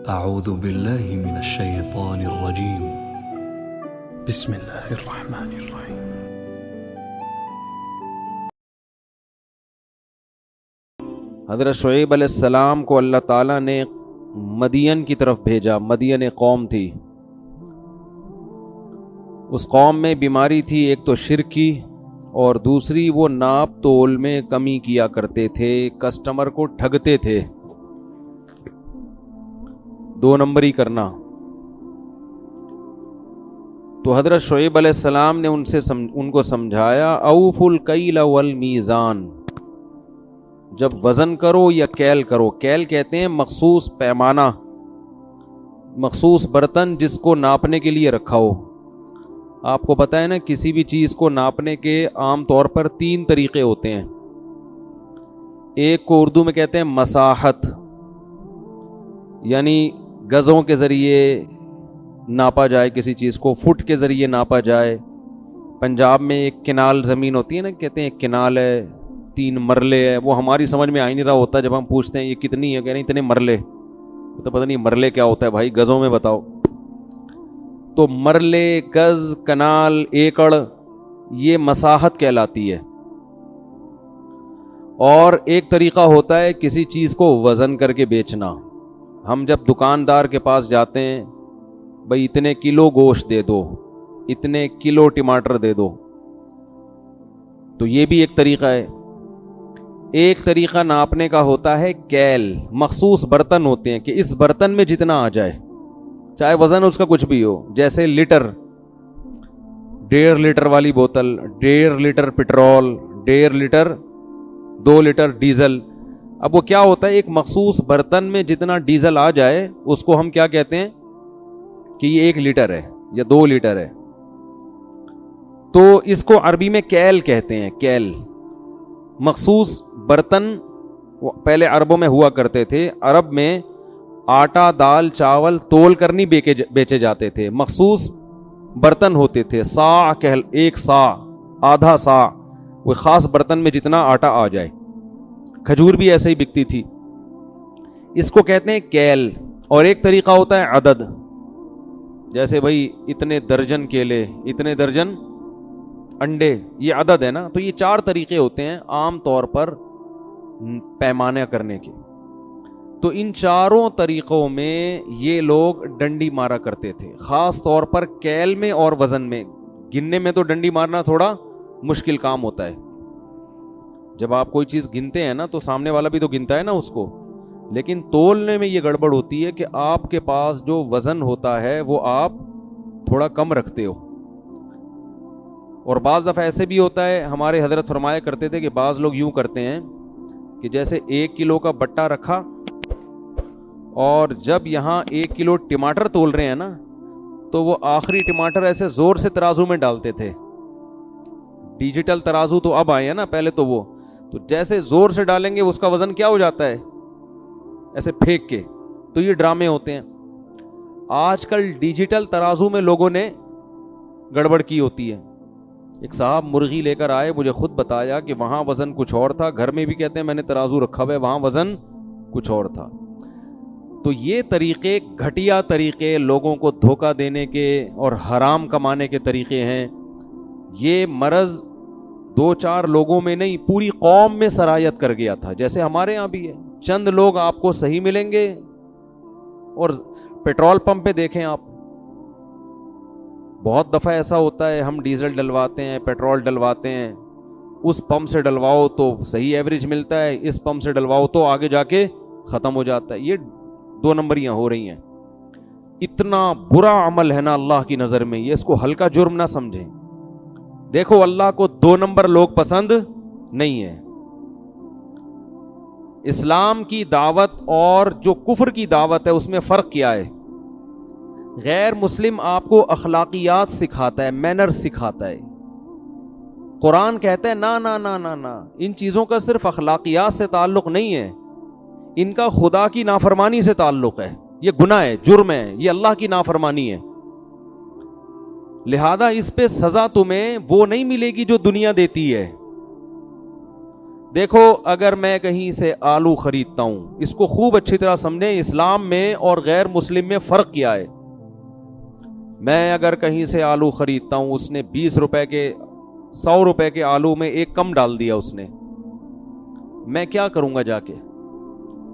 اعوذ باللہ من الشیطان الرجیم بسم اللہ الرحمن الرحیم۔ حضرت شعیب علیہ السلام کو اللہ تعالیٰ نے مدین کی طرف بھیجا۔ مدین قوم تھی، اس قوم میں بیماری تھی، ایک تو شرک کی اور دوسری وہ ناپ تول میں کمی کیا کرتے تھے، کسٹمر کو ٹھگتے تھے، دو نمبری کرنا۔ تو حضرت شعیب علیہ السلام نے ان کو سمجھایا اوفوا الکیل والمیزان، جب وزن کرو یا کیل کرو۔ کیل کہتے ہیں مخصوص پیمانہ، مخصوص برتن جس کو ناپنے کے لیے رکھا ہو۔ آپ کو پتہ ہے نا، کسی بھی چیز کو ناپنے کے عام طور پر 3 طریقے ہوتے ہیں۔ ایک کو اردو میں کہتے ہیں مساحت، یعنی گزوں کے ذریعے ناپا جائے کسی چیز کو، فٹ کے ذریعے ناپا جائے۔ پنجاب میں ایک کنال زمین ہوتی ہے نا، کہتے ہیں کنال ہے، 3 مرلے ہے۔ وہ ہماری سمجھ میں آ ہی نہیں رہا ہوتا جب ہم پوچھتے ہیں یہ کتنی ہے، کہتے ہیں اتنے مرلے۔ تو پتہ نہیں مرلے کیا ہوتا ہے بھائی، گزوں میں بتاؤ۔ تو مرلے، گز، کنال، ایکڑ، یہ مساحت کہلاتی ہے۔ اور ایک طریقہ ہوتا ہے کسی چیز کو وزن کر کے بیچنا۔ ہم جب دکاندار کے پاس جاتے ہیں، بھئی اتنے کلو گوشت دے دو، اتنے کلو ٹماٹر دے دو، تو یہ بھی ایک طریقہ ہے۔ ایک طریقہ ناپنے کا ہوتا ہے کیل، مخصوص برتن ہوتے ہیں کہ اس برتن میں جتنا آ جائے، چاہے وزن اس کا کچھ بھی ہو۔ جیسے لیٹر، 1.5 لیٹر والی بوتل، 1.5 litre petrol, 1.5 litre, 2 litre diesel. اب وہ کیا ہوتا ہے، ایک مخصوص برتن میں جتنا ڈیزل آ جائے اس کو ہم کیا کہتے ہیں کہ یہ 1 لیٹر ہے یا 2 لیٹر ہے۔ تو اس کو عربی میں کیل کہتے ہیں، کیل۔ مخصوص برتن پہلے عربوں میں ہوا کرتے تھے۔ عرب میں آٹا، دال، چاول تول کر نہیں بیچے جاتے تھے، مخصوص برتن ہوتے تھے۔ صاع، 1 صاع، آدھا صاع، وہ خاص برتن میں جتنا آٹا آ جائے۔ کھجور بھی ایسے ہی بکتی تھی۔ اس کو کہتے ہیں کیل۔ اور ایک طریقہ ہوتا ہے عدد، جیسے بھائی اتنے درجن کیلے، اتنے درجن انڈے، یہ عدد ہے نا۔ تو یہ 4 طریقے ہوتے ہیں عام طور پر پیمانہ کرنے کے۔ تو ان 4 طریقوں میں یہ لوگ ڈنڈی مارا کرتے تھے، خاص طور پر کیل میں اور وزن میں۔ گننے میں تو ڈنڈی مارنا تھوڑا مشکل کام ہوتا ہے۔ جب آپ کوئی چیز گنتے ہیں نا تو سامنے والا بھی تو گنتا ہے نا اس کو، لیکن تولنے میں یہ گڑبڑ ہوتی ہے کہ آپ کے پاس جو وزن ہوتا ہے وہ آپ تھوڑا کم رکھتے ہو۔ اور بعض دفعہ ایسے بھی ہوتا ہے، ہمارے حضرت فرمایا کرتے تھے کہ بعض لوگ یوں کرتے ہیں کہ جیسے 1 کلو کا بٹا رکھا اور جب یہاں 1 کلو ٹماٹر تول رہے ہیں نا تو وہ آخری ٹماٹر ایسے زور سے ترازو میں ڈالتے تھے۔ ڈیجیٹل ترازو تو اب آئے ہیں نا، پہلے تو وہ تو جیسے زور سے ڈالیں گے اس کا وزن کیا ہو جاتا ہے، ایسے پھینک کے۔ تو یہ ڈرامے ہوتے ہیں۔ آج کل ڈیجیٹل ترازو میں لوگوں نے گڑبڑ کی ہوتی ہے۔ ایک صاحب مرغی لے کر آئے، مجھے خود بتایا کہ وہاں وزن کچھ اور تھا، گھر میں بھی کہتے ہیں میں نے ترازو رکھا ہوا ہے، وہاں وزن کچھ اور تھا۔ تو یہ طریقے، گھٹیا طریقے، لوگوں کو دھوکہ دینے کے اور حرام کمانے کے طریقے ہیں۔ یہ مرض 2-4 لوگوں میں نہیں، پوری قوم میں سرایت کر گیا تھا، جیسے ہمارے ہاں بھی ہے۔ چند لوگ آپ کو صحیح ملیں گے، اور پیٹرول پمپ پہ دیکھیں آپ، بہت دفعہ ایسا ہوتا ہے ہم ڈیزل ڈلواتے ہیں، پیٹرول ڈلواتے ہیں، اس پمپ سے ڈلواؤ تو صحیح ایوریج ملتا ہے، اس پمپ سے ڈلواؤ تو آگے جا کے ختم ہو جاتا ہے۔ یہ 2 نمبریاں ہو رہی ہیں۔ اتنا برا عمل ہے نا اللہ کی نظر میں، یہ اس کو ہلکا جرم نہ سمجھیں۔ دیکھو اللہ کو 2 نمبر لوگ پسند نہیں ہے۔ اسلام کی دعوت اور جو کفر کی دعوت ہے اس میں فرق کیا ہے؟ غیر مسلم آپ کو اخلاقیات سکھاتا ہے، مینر سکھاتا ہے۔ قرآن کہتا ہے نا نا نا نا نا، ان چیزوں کا صرف اخلاقیات سے تعلق نہیں ہے، ان کا خدا کی نافرمانی سے تعلق ہے۔ یہ گناہ ہے، جرم ہے، یہ اللہ کی نافرمانی ہے۔ لہذا اس پہ سزا تمہیں وہ نہیں ملے گی جو دنیا دیتی ہے، دیکھو اگر میں کہیں سے آلو خریدتا ہوں، اس کو خوب اچھی طرح سمجھیں، اسلام میں اور غیر مسلم میں فرق کیا ہے. میں اگر کہیں سے آلو خریدتا ہوں، اس نے 20 روپے کے 100 روپے کے آلو میں ایک کم ڈال دیا اس نے، میں کیا کروں گا؟ جا کے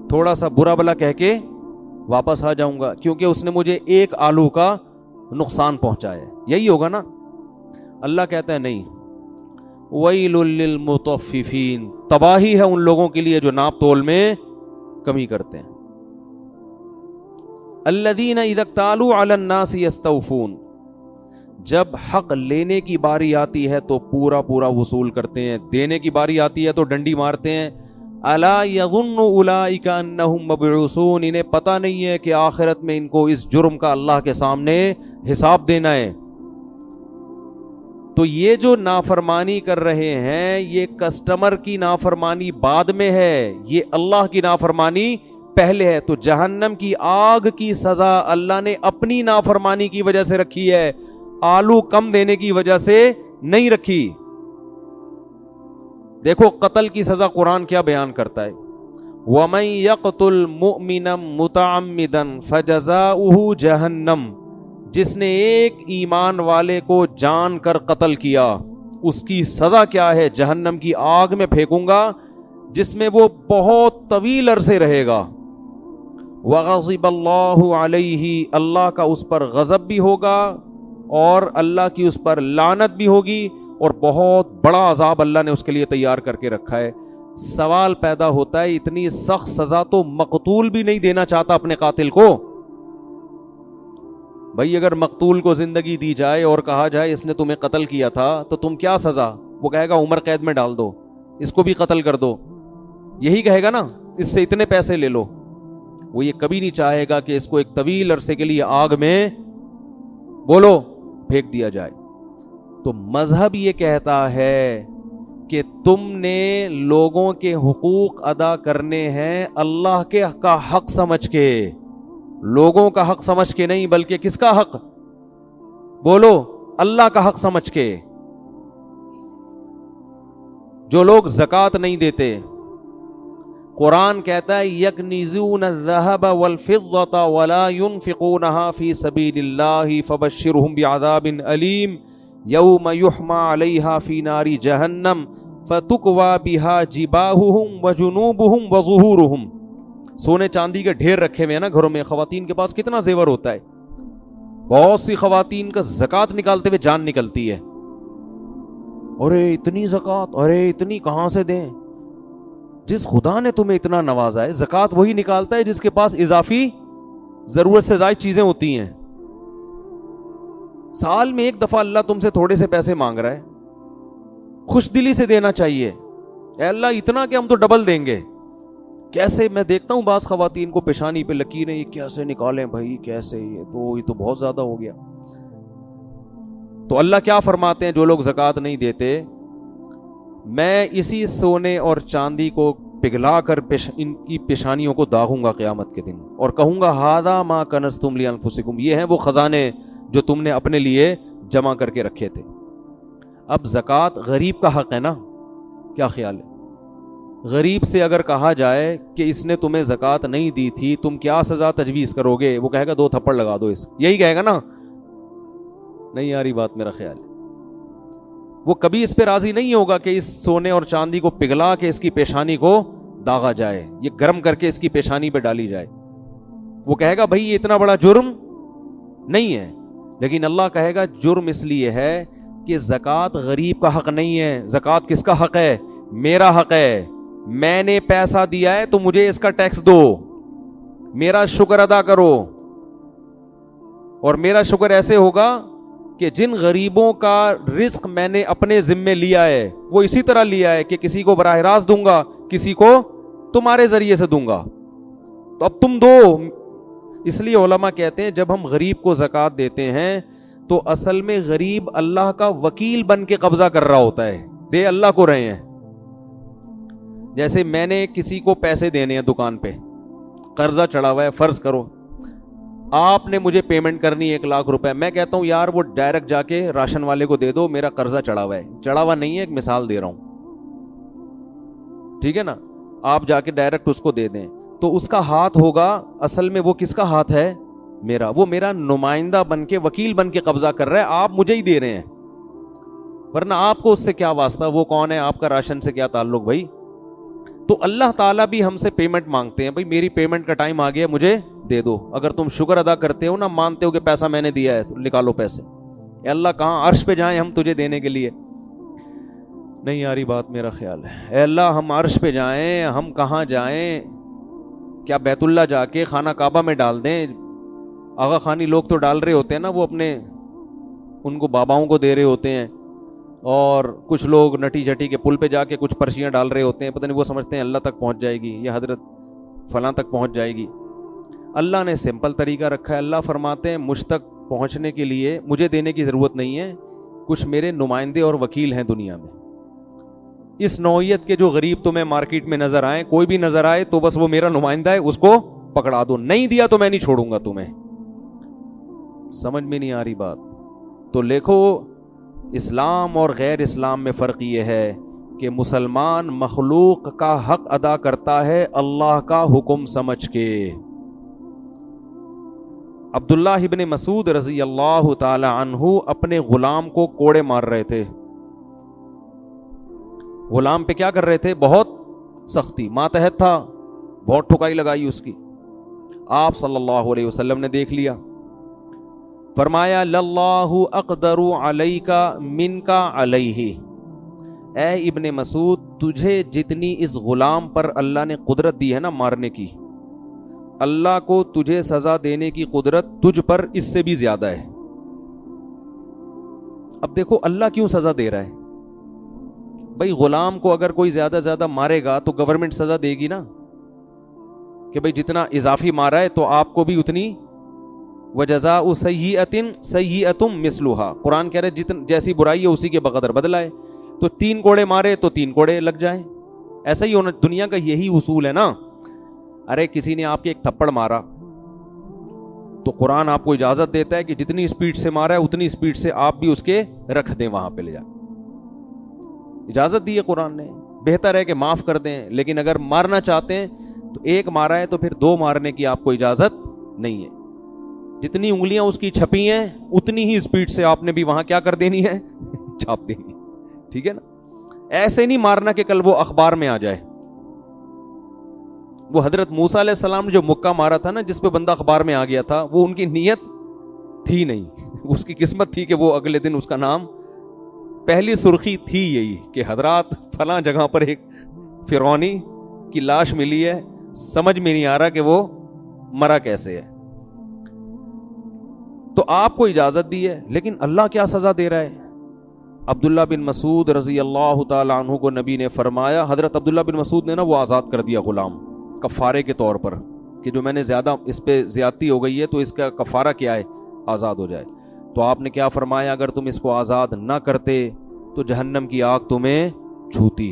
تھوڑا سا برا بلا کہہ کے واپس آ جاؤں گا، کیونکہ اس نے مجھے ایک آلو کا نقصان پہنچایا ہے. یہی ہوگا نا. اللہ کہتا ہے نہیں، وَيْلٌ لِّلْمُطَفِّفِينَ، تباہی ہے ان لوگوں کے لیے جو ناپ تول میں کمی کرتے ہیں. الَّذِينَ إِذَا اكْتَالُوا عَلَى النَّاسِ يَسْتَوْفُونَ، جب حق لینے کی باری آتی ہے تو پورا پورا وصول کرتے ہیں، دینے کی باری آتی ہے تو ڈنڈی مارتے ہیں. أَلَا يَظُنُّ أُولَٰئِكَ أَنَّهُم مَّبْعُوثُونَ، انہیں پتہ نہیں ہے کہ آخرت میں ان کو اس جرم کا اللہ کے سامنے حساب دینا ہے. تو یہ جو نافرمانی کر رہے ہیں، یہ کسٹمر کی نافرمانی بعد میں ہے، یہ اللہ کی نافرمانی پہلے ہے. تو جہنم کی آگ کی سزا اللہ نے اپنی نافرمانی کی وجہ سے رکھی ہے، آلو کم دینے کی وجہ سے نہیں رکھی. دیکھو قتل کی سزا قرآن کیا بیان کرتا ہے، وَمَن يَقْتُلْ مُؤْمِنًا مُتَعَمِّدًا فَجَزَاؤُهُ جَهَنَّمُ، جس نے ایک ایمان والے کو جان کر قتل کیا اس کی سزا کیا ہے؟ جہنم کی آگ میں پھینکوں گا جس میں وہ بہت طویل عرصے رہے گا. وَغَضِبَ اللَّهُ عَلَيْهِ، اللہ کا اس پر غضب بھی ہوگا اور اللہ کی اس پر لعنت بھی ہوگی، اور بہت بڑا عذاب اللہ نے اس کے لیے تیار کر کے رکھا ہے. سوال پیدا ہوتا ہے اتنی سخت سزا تو مقتول بھی نہیں دینا چاہتا اپنے قاتل کو. بھائی اگر مقتول کو زندگی دی جائے اور کہا جائے اس نے تمہیں قتل کیا تھا تو تم کیا سزا؟ وہ کہے گا عمر قید میں ڈال دو، اس کو بھی قتل کر دو. یہی کہے گا نا، اس سے اتنے پیسے لے لو. وہ یہ کبھی نہیں چاہے گا کہ اس کو ایک طویل عرصے کے لیے آگ میں بولو پھینک دیا جائے. تو مذہب یہ کہتا ہے کہ تم نے لوگوں کے حقوق ادا کرنے ہیں اللہ کے کا حق سمجھ کے، لوگوں کا حق سمجھ کے نہیں، بلکہ کس کا حق؟ بولو، اللہ کا حق سمجھ کے. جو لوگ زکوٰۃ نہیں دیتے، قرآن کہتا ہے یکنزون الذهب والفضة ولا ينفقونها في سبيل الله فبشرهم بعذاب أليم يوم يحمى عليها في نار جهنم فتكوى بها جباههم وجنوبهم وظهورهم. سونے چاندی کے ڈھیر رکھے ہوئے ہیں نا گھروں میں. خواتین کے پاس کتنا زیور ہوتا ہے، بہت سی خواتین کا زکوٰۃ نکالتے ہوئے جان نکلتی ہے. ارے اتنی زکوٰۃ، ارے اتنی کہاں سے دیں؟ جس خدا نے تمہیں اتنا نوازا ہے، زکوٰۃ وہی نکالتا ہے جس کے پاس اضافی ضرورت سے زائد چیزیں ہوتی ہیں. سال میں ایک دفعہ اللہ تم سے تھوڑے سے پیسے مانگ رہا ہے، خوش دلی سے دینا چاہیے. اے اللہ اتنا کہ ہم تو ڈبل دیں گے. کیسے؟ میں دیکھتا ہوں بعض خواتین کو پیشانی پہ لکیریں، یہ کیسے نکالیں بھائی، کیسے؟ یہ تو بہت زیادہ ہو گیا. تو اللہ کیا فرماتے ہیں جو لوگ زکوٰۃ نہیں دیتے، میں اسی سونے اور چاندی کو پگھلا کر ان کی پیشانیوں کو داغوں گا قیامت کے دن، اور کہوں گا ھذا ما کنزتم لانفسکم، یہ ہیں وہ خزانے جو تم نے اپنے لیے جمع کر کے رکھے تھے. اب زکوٰۃ غریب کا حق ہے نا، کیا خیال ہے؟ غریب سے اگر کہا جائے کہ اس نے تمہیں زکوٰۃ نہیں دی تھی، تم کیا سزا تجویز کرو گے؟ وہ کہے گا 2 تھپڑ لگا دو اس، یہی کہے گا نا. نہیں آ رہی بات میرا خیال ہے. وہ کبھی اس پہ راضی نہیں ہوگا کہ اس سونے اور چاندی کو پگھلا کے اس کی پیشانی کو داغا جائے، یہ گرم کر کے اس کی پیشانی پہ ڈالی جائے. وہ کہے گا بھائی یہ اتنا بڑا جرم نہیں ہے. لیکن اللہ کہے گا جرم اس لیے ہے کہ زکوٰۃ غریب کا حق نہیں ہے. زکوٰۃ کس کا حق ہے؟ میرا حق ہے. میں نے پیسہ دیا ہے تو مجھے اس کا ٹیکس دو، میرا شکر ادا کرو. اور میرا شکر ایسے ہوگا کہ جن غریبوں کا رزق میں نے اپنے ذمے لیا ہے وہ اسی طرح لیا ہے کہ کسی کو براہ راست دوں گا، کسی کو تمہارے ذریعے سے دوں گا. تو اب تم دو. اس لیے علماء کہتے ہیں جب ہم غریب کو زکوٰۃ دیتے ہیں تو اصل میں غریب اللہ کا وکیل بن کے قبضہ کر رہا ہوتا ہے، دے اللہ کو رہے ہیں. جیسے میں نے کسی کو پیسے دینے ہیں دکان پہ، قرضہ چڑھا ہوا ہے، فرض کرو آپ نے مجھے پیمنٹ کرنی 1 لاکھ روپے. میں کہتا ہوں یار وہ ڈائریکٹ جا کے راشن والے کو دے دو، میرا قرضہ چڑھا ہوا ہے. چڑھا ہوا نہیں ہے، ایک مثال دے رہا ہوں. ٹھیک ہے نا, آپ جا کے ڈائریکٹ اس کو دے دیں تو اس کا ہاتھ ہوگا, اصل میں وہ کس کا ہاتھ ہے؟ میرا. وہ میرا نمائندہ بن کے, وکیل بن کے قبضہ کر رہا ہے, آپ مجھے ہی دے رہے ہیں, ورنہ آپ کو اس سے کیا واسطہ, وہ کون ہے, آپ کا راشن سے کیا تعلق بھائی. تو اللہ تعالیٰ بھی ہم سے پیمنٹ مانگتے ہیں, بھائی میری پیمنٹ کا ٹائم آ گیا, مجھے دے دو. اگر تم شکر ادا کرتے ہو نا, مانتے ہو کہ پیسہ میں نے دیا ہے, تو نکالو پیسے. اے اللہ کہاں عرش پہ جائیں ہم تجھے دینے کے لیے؟ نہیں آ رہی بات میرا خیال ہے. اے اللہ ہم عرش پہ جائیں, ہم کہاں جائیں؟ کیا بیت اللہ جا کے خانہ کعبہ میں ڈال دیں؟ آغا خانی لوگ تو ڈال رہے ہوتے ہیں نا, وہ اپنے ان کو باباؤں کو دے رہے ہوتے ہیں, اور کچھ لوگ نٹی جٹی کے پل پہ جا کے کچھ پرچیاں ڈال رہے ہوتے ہیں, پتہ نہیں وہ سمجھتے ہیں اللہ تک پہنچ جائے گی یا حضرت فلاں تک پہنچ جائے گی. اللہ نے سمپل طریقہ رکھا ہے. اللہ فرماتے ہیں مجھ تک پہنچنے کے لیے مجھے دینے کی ضرورت نہیں ہے, کچھ میرے نمائندے اور وکیل ہیں دنیا میں. اس نوعیت کے جو غریب تمہیں مارکیٹ میں نظر آئے, کوئی بھی نظر آئے تو بس وہ میرا نمائندہ ہے, اس کو پکڑا دو, نہیں دیا تو میں نہیں چھوڑوں گا تمہیں. سمجھ میں نہیں آ رہی بات؟ تو دیکھو اسلام اور غیر اسلام میں فرق یہ ہے کہ مسلمان مخلوق کا حق ادا کرتا ہے اللہ کا حکم سمجھ کے. عبداللہ ابن مسعود رضی اللہ تعالی عنہ اپنے غلام کو کوڑے مار رہے تھے. غلام پہ کیا کر رہے تھے؟ بہت سختی, ماتحت تھا, بہت ٹھکائی لگائی اس کی. آپ صلی اللہ علیہ وسلم نے دیکھ لیا, فرمایا للہ اقدر علیک منک علیہ, اے ابن مسعود تجھے جتنی اس غلام پر اللہ نے قدرت دی ہے نا مارنے کی, اللہ کو تجھے سزا دینے کی قدرت تجھ پر اس سے بھی زیادہ ہے. اب دیکھو اللہ کیوں سزا دے رہا ہے؟ بھائی غلام کو اگر کوئی زیادہ زیادہ مارے گا تو گورنمنٹ سزا دے گی نا, کہ بھائی جتنا اضافی مارا ہے تو آپ کو بھی اتنی. وَجَزَاءُ سَيِّئَةٍ سَيِّئَةٌ مِثْلُهَا, قرآن کہہ رہے جیسی برائی ہے اسی کے بقدر بدلہ ہے. تو 3 کوڑے مارے تو 3 کوڑے لگ جائیں. ایسا ہی ہونا, دنیا کا یہی اصول ہے نا. ارے کسی نے آپ کے ایک تھپڑ مارا تو قرآن آپ کو اجازت دیتا ہے کہ جتنی اسپیڈ سے مارا ہے اتنی اسپیڈ سے آپ بھی اس کے رکھ دیں, وہاں پہ لے جا. اجازت دی ہے قرآن نے, بہتر ہے کہ معاف کر دیں. لیکن اگر مارنا چاہتے ہیں تو ایک مارا ہے تو پھر 2 مارنے کی آپ کو اجازت نہیں ہے. جتنی انگلیاں اس کی چھپی ہیں اتنی ہی اسپیڈ سے آپ نے بھی وہاں کیا کر دینی ہے, چھاپ دینی. ٹھیک ہے نا؟ ایسے نہیں مارنا کہ کل وہ اخبار میں آ جائے. وہ حضرت موسیٰ علیہ السلام نے جو مکہ مارا تھا نا, جس پہ بندہ اخبار میں آ گیا تھا, وہ ان کی نیت تھی نہیں, اس کی قسمت تھی کہ وہ اگلے دن اس کا نام, پہلی سرخی تھی یہی کہ حضرات فلاں جگہ پر ایک فرعونی کی لاش ملی ہے, سمجھ میں نہیں آ رہا کہ وہ مرا کیسے ہے. تو آپ کو اجازت دی ہے, لیکن اللہ کیا سزا دے رہا ہے؟ عبداللہ بن مسعود رضی اللہ تعالی عنہ کو نبی نے فرمایا, حضرت عبداللہ بن مسعود نے نا وہ آزاد کر دیا غلام کفارے کے طور پر, کہ جو میں نے زیادہ اس پہ زیادتی ہو گئی ہے تو اس کا کفارہ کیا ہے, آزاد ہو جائے. تو آپ نے کیا فرمایا, اگر تم اس کو آزاد نہ کرتے تو جہنم کی آگ تمہیں چھوتی,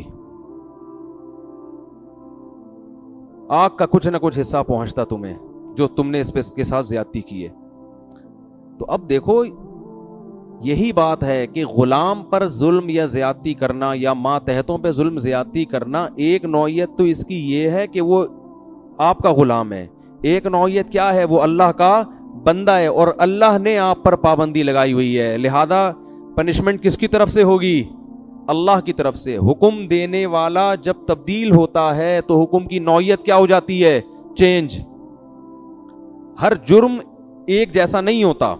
آگ کا کچھ نہ کچھ حصہ پہنچتا تمہیں جو تم نے اس پہ اس کے ساتھ زیادتی کی ہے. تو اب دیکھو یہی بات ہے کہ غلام پر ظلم یا زیادتی کرنا یا ماتحتوں پہ ظلم زیادتی کرنا, ایک نوعیت تو اس کی یہ ہے کہ وہ آپ کا غلام ہے, ایک نوعیت کیا ہے, وہ اللہ کا بندہ ہے اور اللہ نے آپ پر پابندی لگائی ہوئی ہے. لہذا پنشمنٹ کس کی طرف سے ہوگی؟ اللہ کی طرف سے. حکم دینے والا جب تبدیل ہوتا ہے تو حکم کی نوعیت کیا ہو جاتی ہے؟ چینج. ہر جرم ایک جیسا نہیں ہوتا.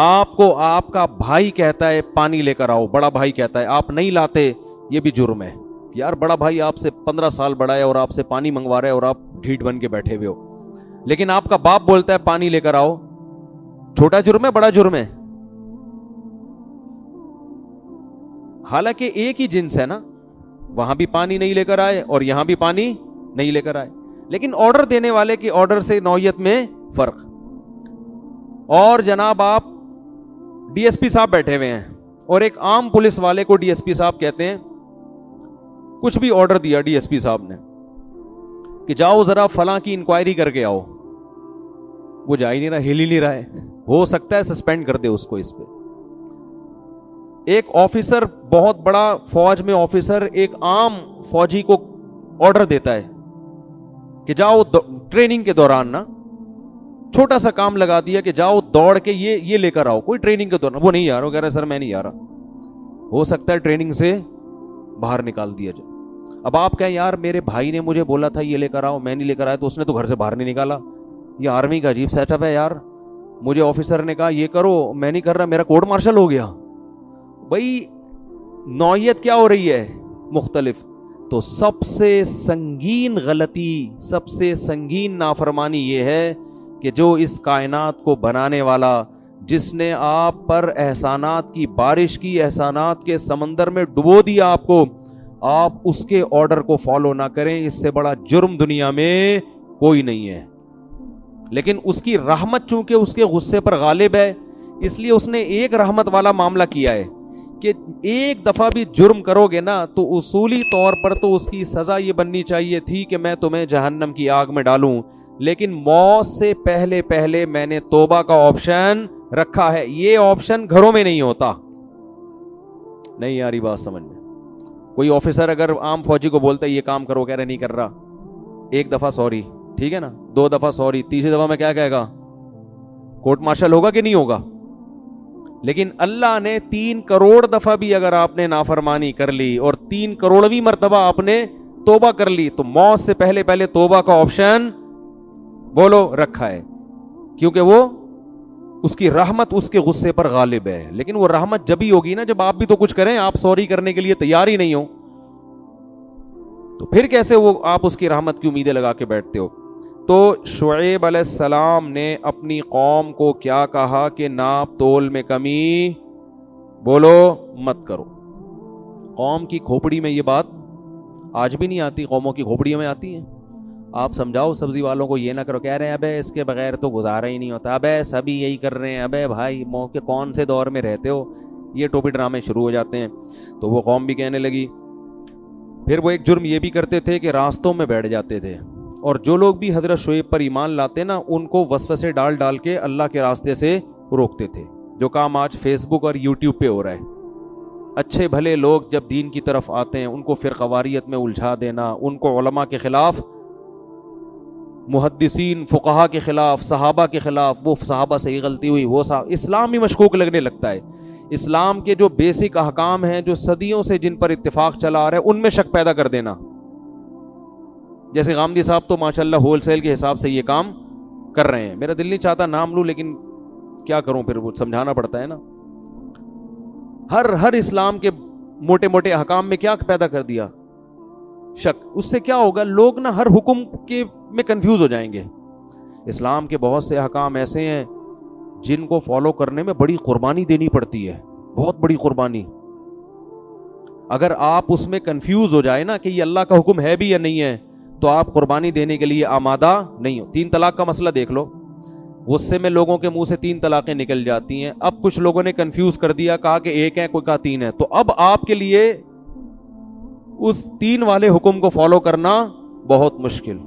آپ کو آپ کا بھائی کہتا ہے پانی لے کر آؤ, بڑا بھائی کہتا ہے, آپ نہیں لاتے, یہ بھی جرم ہے. یار بڑا بھائی آپ سے 15 سال بڑا ہے اور آپ سے پانی منگوا رہا ہے اور آپ ڈھیٹ بن کے بیٹھے ہوئے ہو, لیکن آپ کا باپ بولتا ہے پانی لے کر آؤ, چھوٹا جرم ہے بڑا جرم ہے؟ حالانکہ ایک ہی جنس ہے نا, وہاں بھی پانی نہیں لے کر آئے اور یہاں بھی پانی نہیں لے کر آئے, لیکن آرڈر دینے والے کی آرڈر سے نوعیت میں فرق. اور جناب آپ ڈی ایس پی صاحب بیٹھے ہوئے ہیں اور ایک عام پولیس والے کو ڈی ایس پی صاحب کہتے ہیں, کچھ بھی آرڈر دیا ڈی ایس پی صاحب نے کہ جاؤ ذرا فلاں کی انکوائری کر کے آؤ, وہ جا ہی نہیں رہا, ہل ہی نہیں رہا ہے, ہو سکتا ہے سسپینڈ کر دے اس کو اس پہ. ایک آفیسر, بہت بڑا فوج میں آفیسر, ایک عام فوجی کو آرڈر دیتا ہے کہ جاؤ ٹریننگ کے دوران نا, چھوٹا سا کام لگا دیا کہ جاؤ دوڑ کے یہ لے کر آؤ, کوئی ٹریننگ کے دوران وہ نہیں آ رہا, وہ کہہ رہا ہے سر میں نہیں آ رہا, ہو سکتا ہے ٹریننگ سے باہر نکال دیا جائے. اب آپ کہیں یار میرے بھائی نے مجھے بولا تھا یہ لے کر آؤ, میں نہیں لے کر آیا, تو اس نے تو گھر سے باہر نہیں نکالا. یہ آرمی کا عجیب سیٹ اپ ہے یار, مجھے آفیسر نے کہا یہ کرو, میں نہیں کر رہا, میرا کورٹ مارشل ہو گیا. بھائی نوعیت کیا ہو رہی ہے مختلف. تو سب سے سنگین غلطی, سب سے سنگین نافرمانی یہ ہے کہ جو اس کائنات کو بنانے والا, جس نے آپ پر احسانات کی بارش کی, احسانات کے سمندر میں ڈبو دیا آپ کو, آپ اس کے آرڈر کو فالو نہ کریں, اس سے بڑا جرم دنیا میں کوئی نہیں ہے. لیکن اس کی رحمت چونکہ اس کے غصے پر غالب ہے, اس لیے اس نے ایک رحمت والا معاملہ کیا ہے کہ ایک دفعہ بھی جرم کرو گے نا تو اصولی طور پر تو اس کی سزا یہ بننی چاہیے تھی کہ میں تمہیں جہنم کی آگ میں ڈالوں, لیکن موت سے پہلے پہلے میں نے توبہ کا آپشن رکھا ہے. یہ آپشن گھروں میں نہیں ہوتا. نہیں یاری بات سمجھ میں. کوئی آفیسر اگر عام فوجی کو بولتا ہے یہ کام کرو, کہہ رہے نہیں کر رہا, ایک دفعہ سوری, ٹھیک ہے نا, دو دفعہ سوری, تیسری دفعہ میں کیا کہے گا, کورٹ مارشل ہوگا کہ نہیں ہوگا. لیکن اللہ نے 3 کروڑ دفعہ بھی اگر آپ نے نافرمانی کر لی اور 3 کروڑویں مرتبہ آپ نے توبہ کر لی, تو موت سے پہلے پہلے توبہ کا آپشن بولو رکھا ہے, کیونکہ وہ اس کی رحمت اس کے غصے پر غالب ہے. لیکن وہ رحمت جب ہی ہوگی نا جب آپ بھی تو کچھ کریں, آپ سوری کرنے کے لیے تیار ہی نہیں ہو, تو پھر کیسے وہ آپ اس کی رحمت کی امیدیں لگا کے بیٹھتے ہو. تو شعیب علیہ السلام نے اپنی قوم کو کیا کہا کہ ناپ تول میں کمی بولو مت کرو. قوم کی کھوپڑی میں یہ بات آج بھی نہیں آتی, قوموں کی کھوپڑیوں میں آتی ہیں. آپ سمجھاؤ سبزی والوں کو یہ نہ کرو, کہہ رہے ہیں ابے اس کے بغیر تو گزارا ہی نہیں ہوتا, ابے سبھی یہی کر رہے ہیں, ابے بھائی موقع کون سے دور میں رہتے ہو, یہ ٹوپی ڈرامے شروع ہو جاتے ہیں. تو وہ قوم بھی کہنے لگی. پھر وہ ایک جرم یہ بھی کرتے تھے کہ راستوں میں بیٹھ جاتے تھے, اور جو لوگ بھی حضرت شعیب پر ایمان لاتے نا ان کو وسوسے ڈال ڈال کے اللہ کے راستے سے روکتے تھے, جو کام آج فیس بک اور یوٹیوب پہ ہو رہا ہے. اچھے بھلے لوگ جب دین کی طرف آتے ہیں ان کو فرقواریت میں الجھا دینا, ان کو علماء کے خلاف, محدثین فقہا کے خلاف, صحابہ کے خلاف, وہ صحابہ سے ہی غلطی ہوئی, وہ اسلام ہی مشکوک لگنے لگتا ہے. اسلام کے جو بیسک احکام ہیں جو صدیوں سے جن پر اتفاق چلا آ رہا ہے ان میں شک پیدا کر دینا. جیسے غامدی صاحب تو ماشاءاللہ ہول سیل کے حساب سے یہ کام کر رہے ہیں. میرا دل نہیں چاہتا نام لوں, لیکن کیا کروں, پھر وہ سمجھانا پڑتا ہے نا. ہر اسلام کے موٹے موٹے احکام میں کیا پیدا کر دیا, شک. اس سے کیا ہوگا, لوگ نا ہر حکم کے میں کنفیوز ہو جائیں گے. اسلام کے بہت سے احکام ایسے ہیں جن کو فالو کرنے میں بڑی قربانی دینی پڑتی ہے, بہت بڑی قربانی. اگر آپ اس میں کنفیوز ہو جائے نا کہ یہ اللہ کا حکم ہے بھی یا نہیں ہے, تو آپ قربانی دینے کے لیے آمادہ نہیں ہو. 3 طلاق کا مسئلہ دیکھ لو, غصے میں لوگوں کے منہ سے 3 طلاقیں نکل جاتی ہیں. اب کچھ لوگوں نے کنفیوز کر دیا, کہا کہ 1 ہے, کوئی کہا 3 ہے, تو اب آپ کے لیے اس 3 والے حکم کو فالو کرنا بہت مشکل.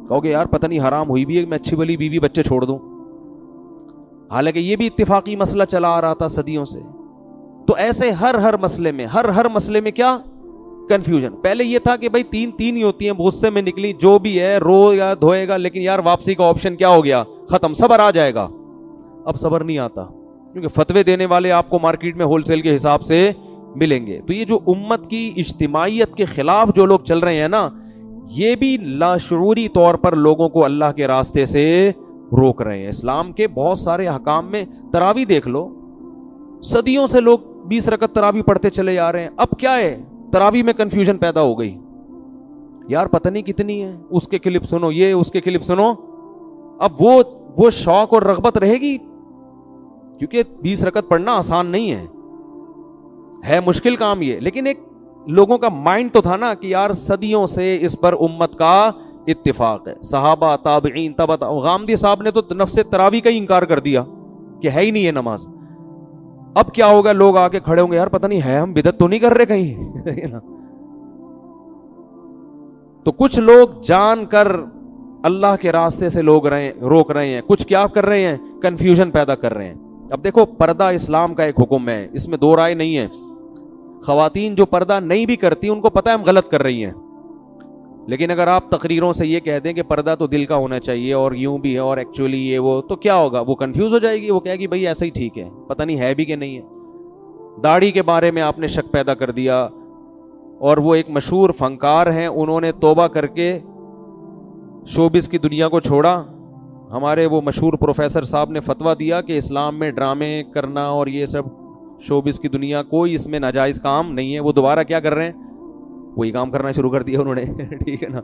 کہو گے یار پتہ نہیں حرام ہوئی بھی ہے, میں اچھی بلی بیوی بچے چھوڑ دوں, حالانکہ یہ بھی اتفاقی مسئلہ چلا آ رہا تھا صدیوں سے. تو ایسے ہر مسئلے میں ہر مسئلے میں کیا کنفیوژن. پہلے یہ تھا کہ بھائی 3 ہی ہوتی ہیں, غصے میں نکلی جو بھی ہے رو یا دھوئے گا, لیکن یار واپسی کا آپشن کیا ہو گیا, ختم, صبر آ جائے گا. اب صبر نہیں آتا, کیونکہ فتوے دینے والے آپ کو مارکیٹ میں ہول سیل کے حساب سے ملیں گے. تو یہ جو امت کی اجتماعیت کے خلاف جو لوگ چل رہے ہیں نا, یہ بھی لاشعوری طور پر لوگوں کو اللہ کے راستے سے روک رہے ہیں. اسلام کے بہت سارے احکام میں, تراویح دیکھ لو, صدیوں سے لوگ 20 رکعت تراویح پڑھتے چلے جا رہے ہیں. اب کیا ہے, تراویح میں کنفیوژن پیدا ہو گئی, یار پتہ نہیں کتنی ہے, اس کے کلپ سنو, یہ اس کے کلپ سنو. اب وہ شوق اور رغبت رہے گی, کیونکہ 20 رکعت پڑھنا آسان نہیں ہے مشکل کام یہ. لیکن ایک لوگوں کا مائنڈ تو تھا نا کہ یار صدیوں سے اس پر امت کا اتفاق ہے, صحابہ, تابعین, غامدی صاحب نے تو نفس تراویح کا ہی انکار کر دیا کہ ہے ہی نہیں ہے نماز. اب کیا ہوگا, لوگ آ کے کھڑے ہوں گے, یار پتہ نہیں ہے, ہم بدعت تو نہیں کر رہے کہیں. تو کچھ لوگ جان کر اللہ کے راستے سے لوگ روک رہے ہیں, کچھ کیا کر رہے ہیں, کنفیوژن پیدا کر رہے ہیں. اب دیکھو پردہ اسلام کا ایک حکم ہے, اس میں دو رائے نہیں ہے. خواتین جو پردہ نہیں بھی کرتی ان کو پتہ ہے ہم غلط کر رہی ہیں, لیکن اگر آپ تقریروں سے یہ کہہ دیں کہ پردہ تو دل کا ہونا چاہیے اور یوں بھی ہے اور ایکچولی یہ وہ, تو کیا ہوگا؟ وہ کنفیوز ہو جائے گی, وہ کہے گی بھائی ایسا ہی ٹھیک ہے, پتہ نہیں ہے بھی کہ نہیں ہے. داڑھی کے بارے میں آپ نے شک پیدا کر دیا, اور وہ ایک مشہور فنکار ہیں, انہوں نے توبہ کر کے شوبز کی دنیا کو چھوڑا. ہمارے وہ مشہور پروفیسر صاحب نے فتویٰ دیا کہ اسلام میں ڈرامے کرنا اور یہ سب شوبز کی دنیا, کوئی اس میں ناجائز کام نہیں ہے. وہ دوبارہ کیا کر رہے ہیں؟ وہی کام کرنا شروع کر دیا انہوں نے. ٹھیک ہے نا.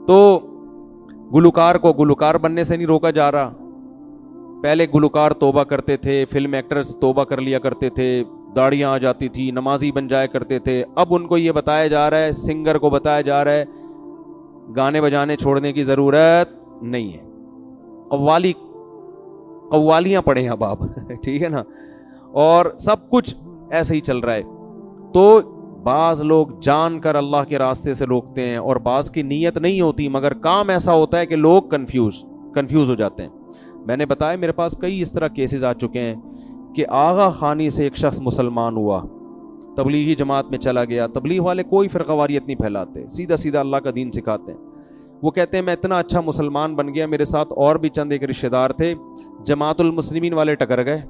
تو گلوکار کو گلوکار بننے سے نہیں روکا جا رہا. پہلے گلوکار توبہ کرتے تھے, فلم ایکٹرز توبہ کر لیا کرتے تھے, داڑیاں آ جاتی تھی, نمازی بن جایا کرتے تھے. اب ان کو یہ بتایا جا رہا ہے, سنگر کو بتایا جا رہا ہے گانے بجانے چھوڑنے کی ضرورت نہیں ہے, قوالیاں پڑھیں اب آپ. ٹھیک ہے نا. اور سب کچھ ایسے ہی چل رہا ہے. تو بعض لوگ جان کر اللہ کے راستے سے روکتے ہیں, اور بعض کی نیت نہیں ہوتی مگر کام ایسا ہوتا ہے کہ لوگ کنفیوز ہو جاتے ہیں. میں نے بتایا میرے پاس کئی اس طرح کیسز آ چکے ہیں کہ آغا خانی سے ایک شخص مسلمان ہوا, تبلیغی جماعت میں چلا گیا. تبلیغ والے کوئی فرقہ واریت نہیں پھیلاتے, سیدھا سیدھا اللہ کا دین سکھاتے ہیں. وہ کہتے ہیں میں اتنا اچھا مسلمان بن گیا, میرے ساتھ اور بھی چند ایک رشتہ دار تھے, جماعت المسلمین والے ٹکر گئے.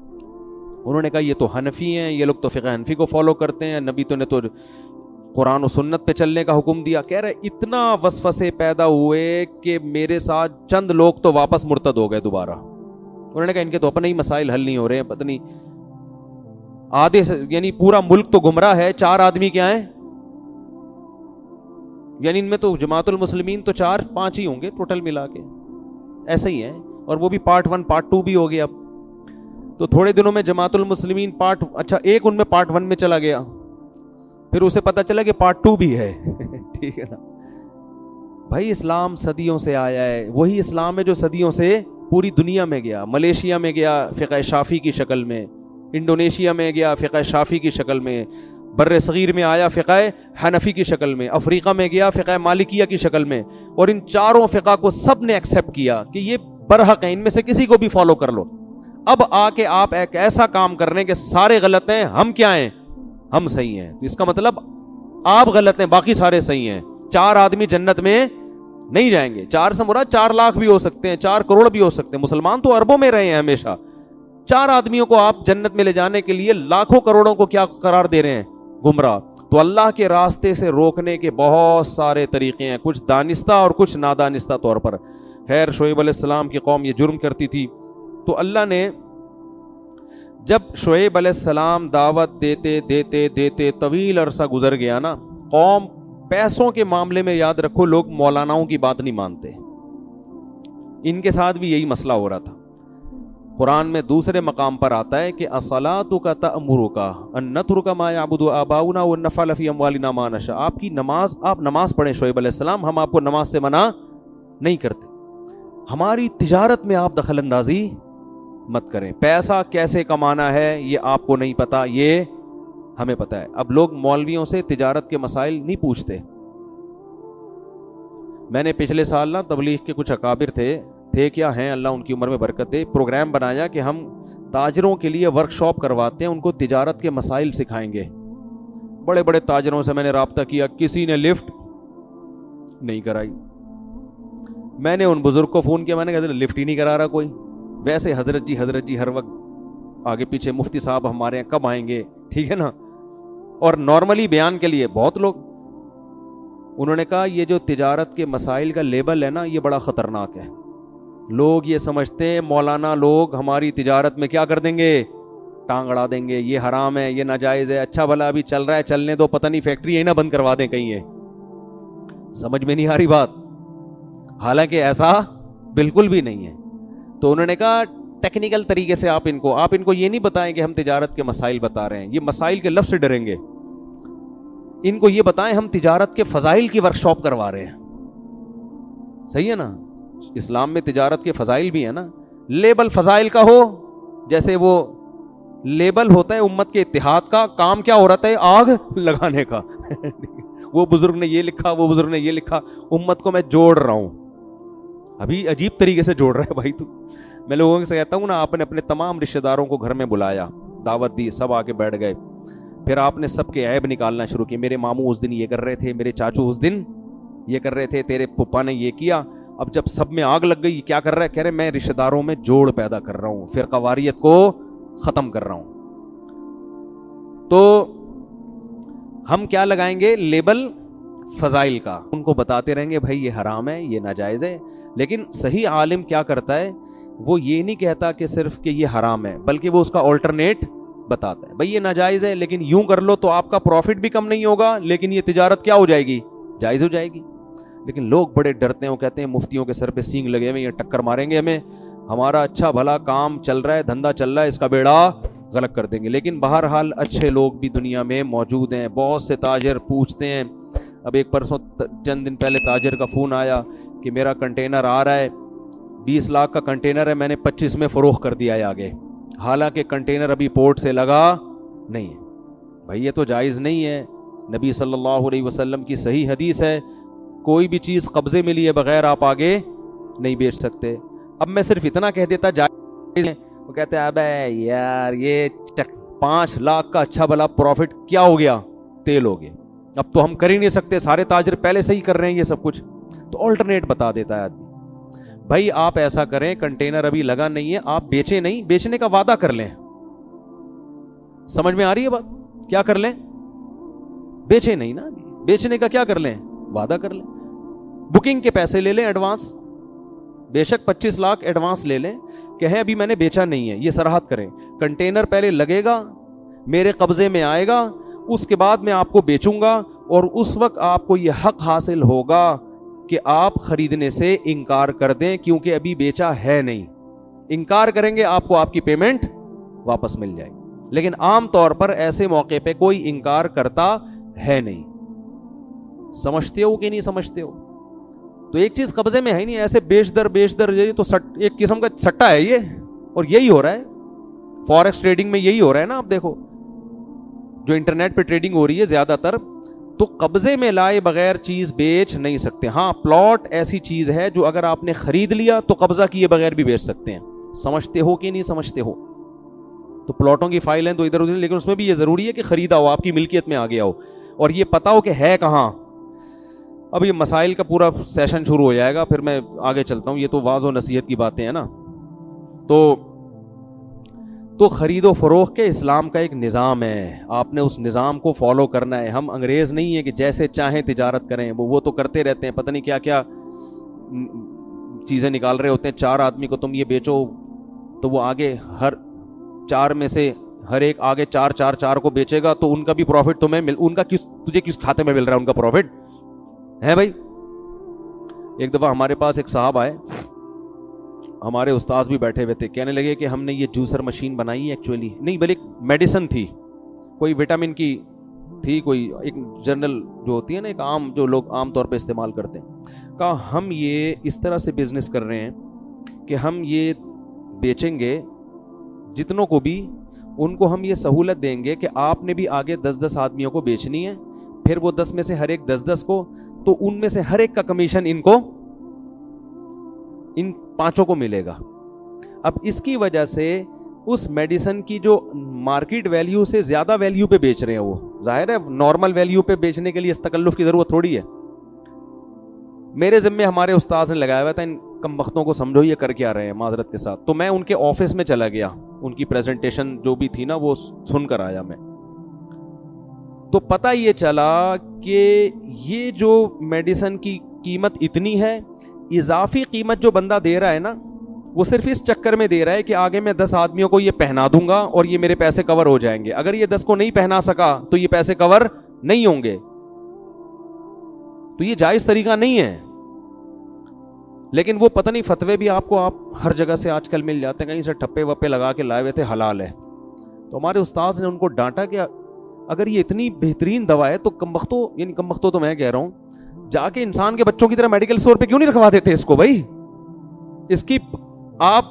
انہوں نے کہا یہ تو حنفی ہیں, یہ لوگ تو فقہ حنفی کو فالو کرتے ہیں, نبی تو نے تو قرآن و سنت پہ چلنے کا حکم دیا. کہہ رہے اتنا وسوسے پیدا ہوئے کہ میرے ساتھ چند لوگ تو واپس مرتد ہو گئے دوبارہ. انہوں نے کہا ان کے تو اپنے ہی مسائل حل نہیں ہو رہے ہیں, پتہ نہیں آدھے یعنی پورا ملک تو گمراہ ہے, 4 آدمی کیا ہیں, یعنی ان میں تو جماعت المسلمین تو 4-5 ہی ہوں گے ٹوٹل ملا کے, ایسے ہی ہیں. اور وہ بھی پارٹ 1 پارٹ 2 بھی ہو گیا. اب تو تھوڑے دنوں میں جماعت المسلمین ایک ان میں پارٹ 1 میں چلا گیا, پھر اسے پتا چلا کہ پارٹ 2 بھی ہے. ٹھیک ہے نا. بھائی اسلام صدیوں سے آیا ہے, وہی اسلام ہے جو صدیوں سے پوری دنیا میں گیا. ملیشیا میں گیا فقہ شافی کی شکل میں, انڈونیشیا میں گیا فقہ شافی کی شکل میں, بر صغیر میں آیا فقہ حنفی کی شکل میں, افریقہ میں گیا فقہ مالکیہ کی شکل میں, اور ان چاروں فقہ کو سب نے ایکسیپٹ کیا کہ یہ برحق ہیں, ان میں سے کسی کو بھی فالو کر لو. اب آ کے آپ ایک ایسا کام کر رہے ہیں کہ سارے غلط ہیں, ہم کیا ہیں, ہم صحیح ہیں. تو اس کا مطلب آپ غلط ہیں, باقی سارے صحیح ہیں. 4 آدمی جنت میں نہیں جائیں گے. 4 سے مراد 4 لاکھ بھی ہو سکتے ہیں, 4 کروڑ بھی ہو سکتے ہیں. مسلمان تو اربوں میں رہے ہیں ہمیشہ. 4 آدمیوں کو آپ جنت میں لے جانے کے لیے لاکھوں کروڑوں کو کیا قرار دے رہے ہیں, گمراہ. تو اللہ کے راستے سے روکنے کے بہت سارے طریقے ہیں, کچھ دانستہ اور کچھ نادانستہ طور پر. خیر شعیب علیہ السلام کی قوم یہ جرم کرتی تھی, تو اللہ نے جب شعیب علیہ السلام دعوت دیتے دیتے دیتے طویل عرصہ گزر گیا نا, قوم پیسوں کے معاملے میں یاد رکھو لوگ مولاناؤں کی بات نہیں مانتے. ان کے ساتھ بھی یہی مسئلہ ہو رہا تھا. قرآن میں دوسرے مقام پر آتا ہے کہ الصلاۃ تأمرک ان نترک ما یعبد آباؤنا ونفعل فی اموالنا ما نشاء. آپ کی نماز, آپ نماز پڑھیں شعیب علیہ السلام, ہم آپ کو نماز سے منع نہیں کرتے. ہماری تجارت میں آپ دخل اندازی مت کریں. پیسہ کیسے کمانا ہے یہ آپ کو نہیں پتا, یہ ہمیں پتا ہے. اب لوگ مولویوں سے تجارت کے مسائل نہیں پوچھتے. میں نے پچھلے سال نا تبلیغ کے کچھ اکابر تھے کیا ہیں, اللہ ان کی عمر میں برکت دے, پروگرام بنایا کہ ہم تاجروں کے لیے ورک شاپ کرواتے ہیں, ان کو تجارت کے مسائل سکھائیں گے. بڑے بڑے تاجروں سے میں نے رابطہ کیا, کسی نے لفٹ نہیں کرائی. میں نے ان بزرگ کو فون کیا, میں نے کہا لفٹ ہی نہیں کرا رہا کوئی. ویسے حضرت جی ہر وقت آگے پیچھے, مفتی صاحب ہمارے یہاں کب آئیں گے, ٹھیک ہے نا. اور نارملی بیان کے لیے بہت لوگ, انہوں نے کہا یہ جو تجارت کے مسائل کا لیبل ہے نا یہ بڑا خطرناک ہے. لوگ یہ سمجھتے ہیں مولانا لوگ ہماری تجارت میں کیا کر دیں گے, ٹانگ اڑا دیں گے, یہ حرام ہے, یہ ناجائز ہے. اچھا بھلا ابھی چل رہا ہے, چلنے دو, پتہ نہیں فیکٹری ہی نہ بند کروا دیں کہیں. یہ سمجھ میں نہیں آ رہی بات, حالانکہ ایسا بالکل بھی نہیں ہے. تو انہوں نے کہا ٹیکنیکل طریقے سے آپ ان کو یہ نہیں بتائیں کہ ہم تجارت کے مسائل بتا رہے ہیں, یہ مسائل کے لفظ سے ڈریں گے. ان کو یہ بتائیں ہم تجارت کے فضائل کی ورکشاپ کروا رہے ہیں. صحیح ہے نا. اسلام میں تجارت کے فضائل بھی ہیں نا. لیبل فضائل کا ہو, جیسے وہ لیبل ہوتا ہے امت کے اتحاد کا, کام کیا ہو رہا ہے, آگ لگانے کا. وہ بزرگ نے یہ لکھا, وہ بزرگ نے یہ لکھا, امت کو میں جوڑ رہا ہوں. ابھی عجیب طریقے سے جوڑ رہا ہے بھائی تو. میں لوگوں سے کہتا ہوں نا, آپ نے اپنے تمام رشتہ داروں کو گھر میں بلایا, دعوت دی, سب آ کے بیٹھ گئے, پھر آپ نے سب کے عیب نکالنا شروع کیے. میرے ماموں اس دن یہ کر رہے تھے, میرے چاچو اس دن یہ کر رہے تھے, تیرے پپا نے یہ کیا. اب جب سب میں آگ لگ گئی, کیا کر رہا ہے, کہہ رہے میں رشتہ داروں میں جوڑ پیدا کر رہا ہوں, فرقہ واریت کو ختم کر رہا ہوں. تو ہم کیا لگائیں گے لیبل فضائل کا, ان کو بتاتے رہیں گے بھائی یہ حرام ہے, یہ ناجائز ہے. لیکن صحیح عالم کیا کرتا ہے, وہ یہ نہیں کہتا کہ صرف کہ یہ حرام ہے, بلکہ وہ اس کا آلٹرنیٹ بتاتا ہے. بھائی یہ ناجائز ہے لیکن یوں کر لو تو آپ کا پروفٹ بھی کم نہیں ہوگا, لیکن یہ تجارت کیا ہو جائے گی, جائز ہو جائے گی. لیکن لوگ بڑے ڈرتے ہیں, وہ کہتے ہیں مفتیوں کے سر پہ سینگ لگے ہوئے, یہ ٹکر ماریں گے ہمیں, ہمارا اچھا بھلا کام چل رہا ہے, دھندا چل رہا ہے, اس کا بیڑا غلط کر دیں گے. لیکن بہرحال اچھے لوگ بھی دنیا میں موجود ہیں. بہت سے تاجر پوچھتے ہیں. اب ایک پرسوں چند دن پہلے تاجر کا فون آیا کہ میرا کنٹینر آ رہا ہے, 20 لاکھ کا کنٹینر ہے, میں نے 25 میں فروخت کر دیا ہے آگے, حالانکہ کنٹینر ابھی پورٹ سے لگا نہیں ہے. بھائی یہ تو جائز نہیں ہے. نبی صلی اللہ علیہ وسلم کی صحیح حدیث ہے, کوئی بھی چیز قبضے میں لیے بغیر آپ آگے نہیں بیچ سکتے. اب میں صرف اتنا کہہ دیتا جائز ہے, وہ کہتے ہیں ابے یار یہ 5 لاکھ کا اچھا بھلا پروفٹ کیا ہو گیا, تیل ہو گیا, اب تو ہم کر ہی نہیں سکتے, سارے تاجر پہلے سے ہی کر رہے ہیں یہ سب کچھ. تو آلٹرنیٹ بتا دیتا ہے آدمی. بھائی آپ ایسا کریں, کنٹینر ابھی لگا نہیں ہے, آپ بیچیں نہیں, بیچنے کا وعدہ کر لیں. سمجھ میں آ رہی ہے بات, کیا کر لیں, بیچیں نہیں نا, بیچنے کا کیا کر لیں, وعدہ کر لیں. بکنگ کے پیسے لے لیں ایڈوانس, بے شک 25 لاکھ ایڈوانس لے لیں, کہیں ابھی میں نے بیچا نہیں ہے, یہ صراحت کریں. کنٹینر پہلے لگے گا, میرے قبضے میں آئے گا, اس کے بعد میں آپ کو بیچوں گا, اور اس وقت آپ کو یہ حق حاصل ہوگا کہ آپ خریدنے سے انکار کر دیں, کیونکہ ابھی بیچا ہے نہیں. انکار کریں گے آپ کو آپ کی پیمنٹ واپس مل جائے گی. لیکن عام طور پر ایسے موقع پہ کوئی انکار کرتا ہے نہیں. سمجھتے ہو کہ نہیں سمجھتے ہو؟ تو ایک چیز قبضے میں ہے نہیں, ایسے بیچ در یہ تو ایک قسم کا سٹا ہے یہ, اور یہی ہو رہا ہے فوریکس ٹریڈنگ میں, یہی ہو رہا ہے نا. آپ دیکھو جو انٹرنیٹ پہ ٹریڈنگ ہو رہی ہے زیادہ تر, تو قبضے میں لائے بغیر چیز بیچ نہیں سکتے. ہاں پلاٹ ایسی چیز ہے جو اگر آپ نے خرید لیا تو قبضہ کیے بغیر بھی بیچ سکتے ہیں. سمجھتے ہو کہ نہیں سمجھتے ہو؟ تو پلاٹوں کی فائل ہیں تو ادھر ادھر, لیکن اس میں بھی یہ ضروری ہے کہ خریدا ہو, آپ کی ملکیت میں آ گیا ہو, اور یہ پتا ہو کہ ہے کہاں. اب یہ مسائل کا پورا سیشن شروع ہو جائے گا, پھر میں آگے چلتا ہوں. یہ تو واعظ و نصیحت کی باتیں ہیں نا. تو خرید و فروخت کے اسلام کا ایک نظام ہے, آپ نے اس نظام کو فالو کرنا ہے. ہم انگریز نہیں ہیں کہ جیسے چاہیں تجارت کریں, وہ تو کرتے رہتے ہیں, پتہ نہیں کیا کیا چیزیں نکال رہے ہوتے ہیں. 4 آدمی کو تم یہ بیچو تو وہ آگے ہر 4 میں سے ہر ایک آگے 4 کو بیچے گا, تو ان کا بھی پروفٹ تمہیں ان کا تجھے کس کھاتے میں مل رہا ہے ان کا پروفٹ ہے بھائی. ایک دفعہ ہمارے پاس ایک صاحب آئے, ہمارے استاذ بھی بیٹھے ہوئے تھے, کہنے لگے کہ ہم نے یہ جوسر مشین بنائی ہے, ایکچولی نہیں بلکہ میڈیسن تھی, کوئی وٹامن کی تھی, کوئی ایک جنرل جو ہوتی ہے نا, ایک عام جو لوگ عام طور پہ استعمال کرتے ہیں. کہا ہم یہ اس طرح سے بزنس کر رہے ہیں کہ ہم یہ بیچیں گے جتنوں کو بھی, ان کو ہم یہ سہولت دیں گے کہ آپ نے بھی آگے 10 آدمیوں کو بیچنی ہے, پھر وہ 10 میں سے ہر ایک 10 کو, تو ان میں سے ہر ایک کا کمیشن ان 5 کو ملے گا. اب اس کی وجہ سے اس میڈیسن کی جو مارکیٹ ویلیو سے زیادہ ویلیو پہ بیچ رہے ہیں, وہ ظاہر ہے نارمل ویلیو پہ بیچنے کے لیے اس تکلف کی ضرورت تھوڑی ہے. میرے ذمے ہمارے استاذ نے لگایا ہوا تھا, ان کم بختوں کو سمجھو یہ کر کے آ رہے ہیں معذرت کے ساتھ. تو میں ان کے آفس میں چلا گیا, ان کی پریزنٹیشن جو بھی تھی نا وہ سن کر آیا میں. تو پتہ یہ چلا کہ یہ جو میڈیسن کی قیمت اتنی ہے, اضافی قیمت جو بندہ دے رہا ہے نا, وہ صرف اس چکر میں دے رہا ہے کہ آگے میں 10 آدمیوں کو یہ پہنا دوں گا اور یہ میرے پیسے کور ہو جائیں گے. اگر یہ 10 کو نہیں پہنا سکا تو یہ پیسے کور نہیں ہوں گے. تو یہ جائز طریقہ نہیں ہے. لیکن وہ پتہ نہیں فتوے بھی آپ ہر جگہ سے آج کل مل جاتے ہیں, کہیں سے ٹھپے وپے لگا کے لائے ہوئے تھے حلال ہے. تو ہمارے استاذ نے ان کو ڈانٹا کہ اگر یہ اتنی بہترین دوا ہے تو کمبختوں تو میں کہہ رہا ہوں, جا کے انسان کے بچوں کی طرح میڈیکل اسٹور پہ کیوں نہیں رکھوا دیتے اس کو بھائی. اس کی آپ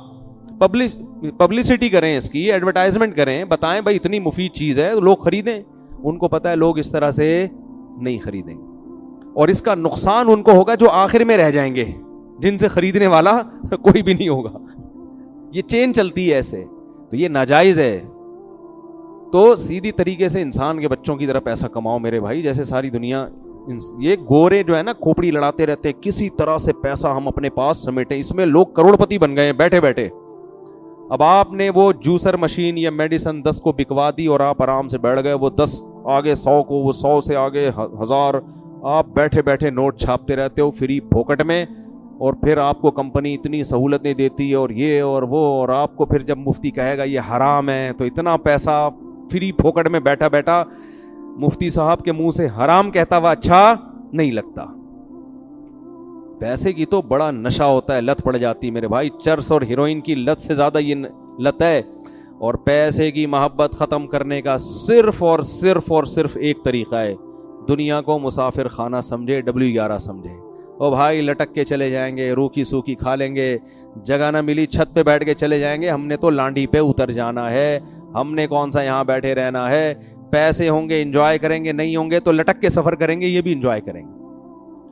پبلسٹی کریں, اس کی ایڈورٹائزمنٹ کریں, بتائیں بھائی اتنی مفید چیز ہے, لوگ خریدیں. ان کو پتہ ہے لوگ اس طرح سے نہیں خریدیں گے, اور اس کا نقصان ان کو ہوگا جو آخر میں رہ جائیں گے, جن سے خریدنے والا کوئی بھی نہیں ہوگا. یہ چین چلتی ہے ایسے, تو یہ ناجائز ہے. تو سیدھی طریقے سے انسان کے بچوں کی طرح پیسہ کماؤ میرے بھائی, جیسے ساری دنیا. یہ گورے جو ہے نا کھوپڑی لڑاتے رہتے ہیں کسی طرح سے پیسہ ہم اپنے پاس سمیٹیں, اس میں لوگ کروڑپتی بن گئے ہیں بیٹھے بیٹھے. اب آپ نے وہ جوسر مشین یا میڈیسن 10 کو بکوا دی اور آپ آرام سے بیٹھ گئے, وہ 10 آگے 100 کو, وہ 100 سے آگے 1000, آپ بیٹھے بیٹھے نوٹ چھاپتے رہتے ہو فری پھوکٹ میں, اور پھر آپ کو کمپنی اتنی سہولتیں دیتی ہے اور یہ اور وہ, اور آپ کو پھر جب مفتی کہے گا یہ حرام ہے تو اتنا پیسہ فری پھوکٹ میں بیٹھا بیٹھا مفتی صاحب کے منہ سے حرام کہتا ہوا اچھا نہیں لگتا. پیسے کی تو بڑا نشہ ہوتا ہے, لت پڑ جاتی میرے بھائی. چرس اور ہیروئن کی لت سے زیادہ یہ لت ہے. اور پیسے کی محبت ختم کرنے کا صرف اور صرف ایک طریقہ ہے, دنیا کو مسافر خانہ سمجھے, W11 سمجھے. او بھائی لٹک کے چلے جائیں گے, روکی سوکی کھا لیں گے, جگہ نہ ملی چھت پہ بیٹھ کے چلے جائیں گے, ہم نے تو لانڈی پہ اتر جانا ہے, ہم نے کون سا یہاں بیٹھے رہنا ہے. پیسے ہوں گے انجوائے کریں گے, نہیں ہوں گے تو لٹک کے سفر کریں گے, یہ بھی انجوائے کریں گے.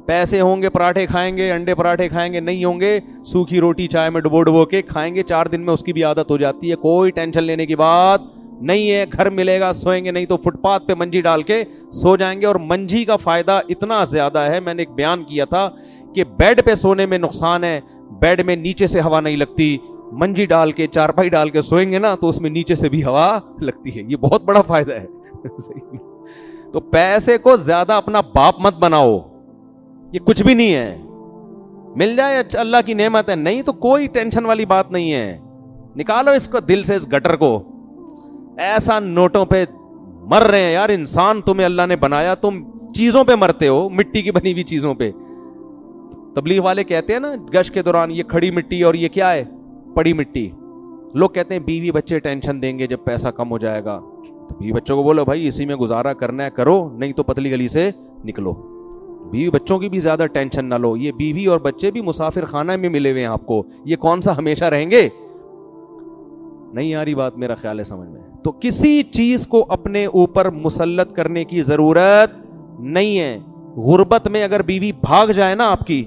پیسے ہوں گے پراٹھے کھائیں گے, انڈے پراٹھے کھائیں گے, نہیں ہوں گے سوکھی روٹی چائے میں ڈبو کے کھائیں گے. 4 دن میں اس کی بھی عادت ہو جاتی ہے, کوئی ٹینشن لینے کی بات نہیں ہے. گھر ملے گا سوئیں گے, نہیں تو فٹ پاتھ پہ منجی ڈال کے سو جائیں گے. اور منجی کا فائدہ اتنا زیادہ ہے, میں نے ایک بیان کیا تھا کہ بیڈ پہ سونے میں نقصان ہے, بیڈ میں نیچے سے ہوا نہیں لگتی. منجی ڈال کے چارپائی ڈال کے سوئیں گے نا تو اس میں نیچے سے بھی ہوا لگتی ہے, یہ بہت بڑا فائدہ ہے. تو پیسے کو زیادہ اپنا باپ مت بناؤ, یہ کچھ بھی نہیں ہے. مل جائے اللہ کی نعمت ہے, نہیں تو کوئی ٹینشن والی بات نہیں ہے. نکالو اس کو دل سے, اس گٹر کو. ایسا نوٹوں پہ مر رہے ہیں یار. انسان تمہیں اللہ نے بنایا, تم چیزوں پہ مرتے ہو, مٹی کی بنی ہوئی چیزوں پہ. تبلیغ والے کہتے ہیں نا گشت کے دوران, یہ کھڑی مٹی اور یہ کیا ہے پڑی مٹی. لوگ کہتے ہیں بیوی بچے ٹینشن دیں گے جب پیسہ کم ہو جائے گا. تو بیوی بچوں کو بولو بھائی اسی میں گزارا کرنا ہے کرو, نہیں تو پتلی گلی سے نکلو. بیوی بچوں کی بھی زیادہ ٹینشن نہ لو, یہ بیوی اور بچے بھی مسافر خانہ میں ملے ہوئے ہیں آپ کو, یہ کون سا ہمیشہ رہیں گے. نہیں آ رہی بات میرا خیال ہے سمجھ میں. تو کسی چیز کو اپنے اوپر مسلط کرنے کی ضرورت نہیں ہے. غربت میں اگر بیوی بھاگ جائے نا آپ کی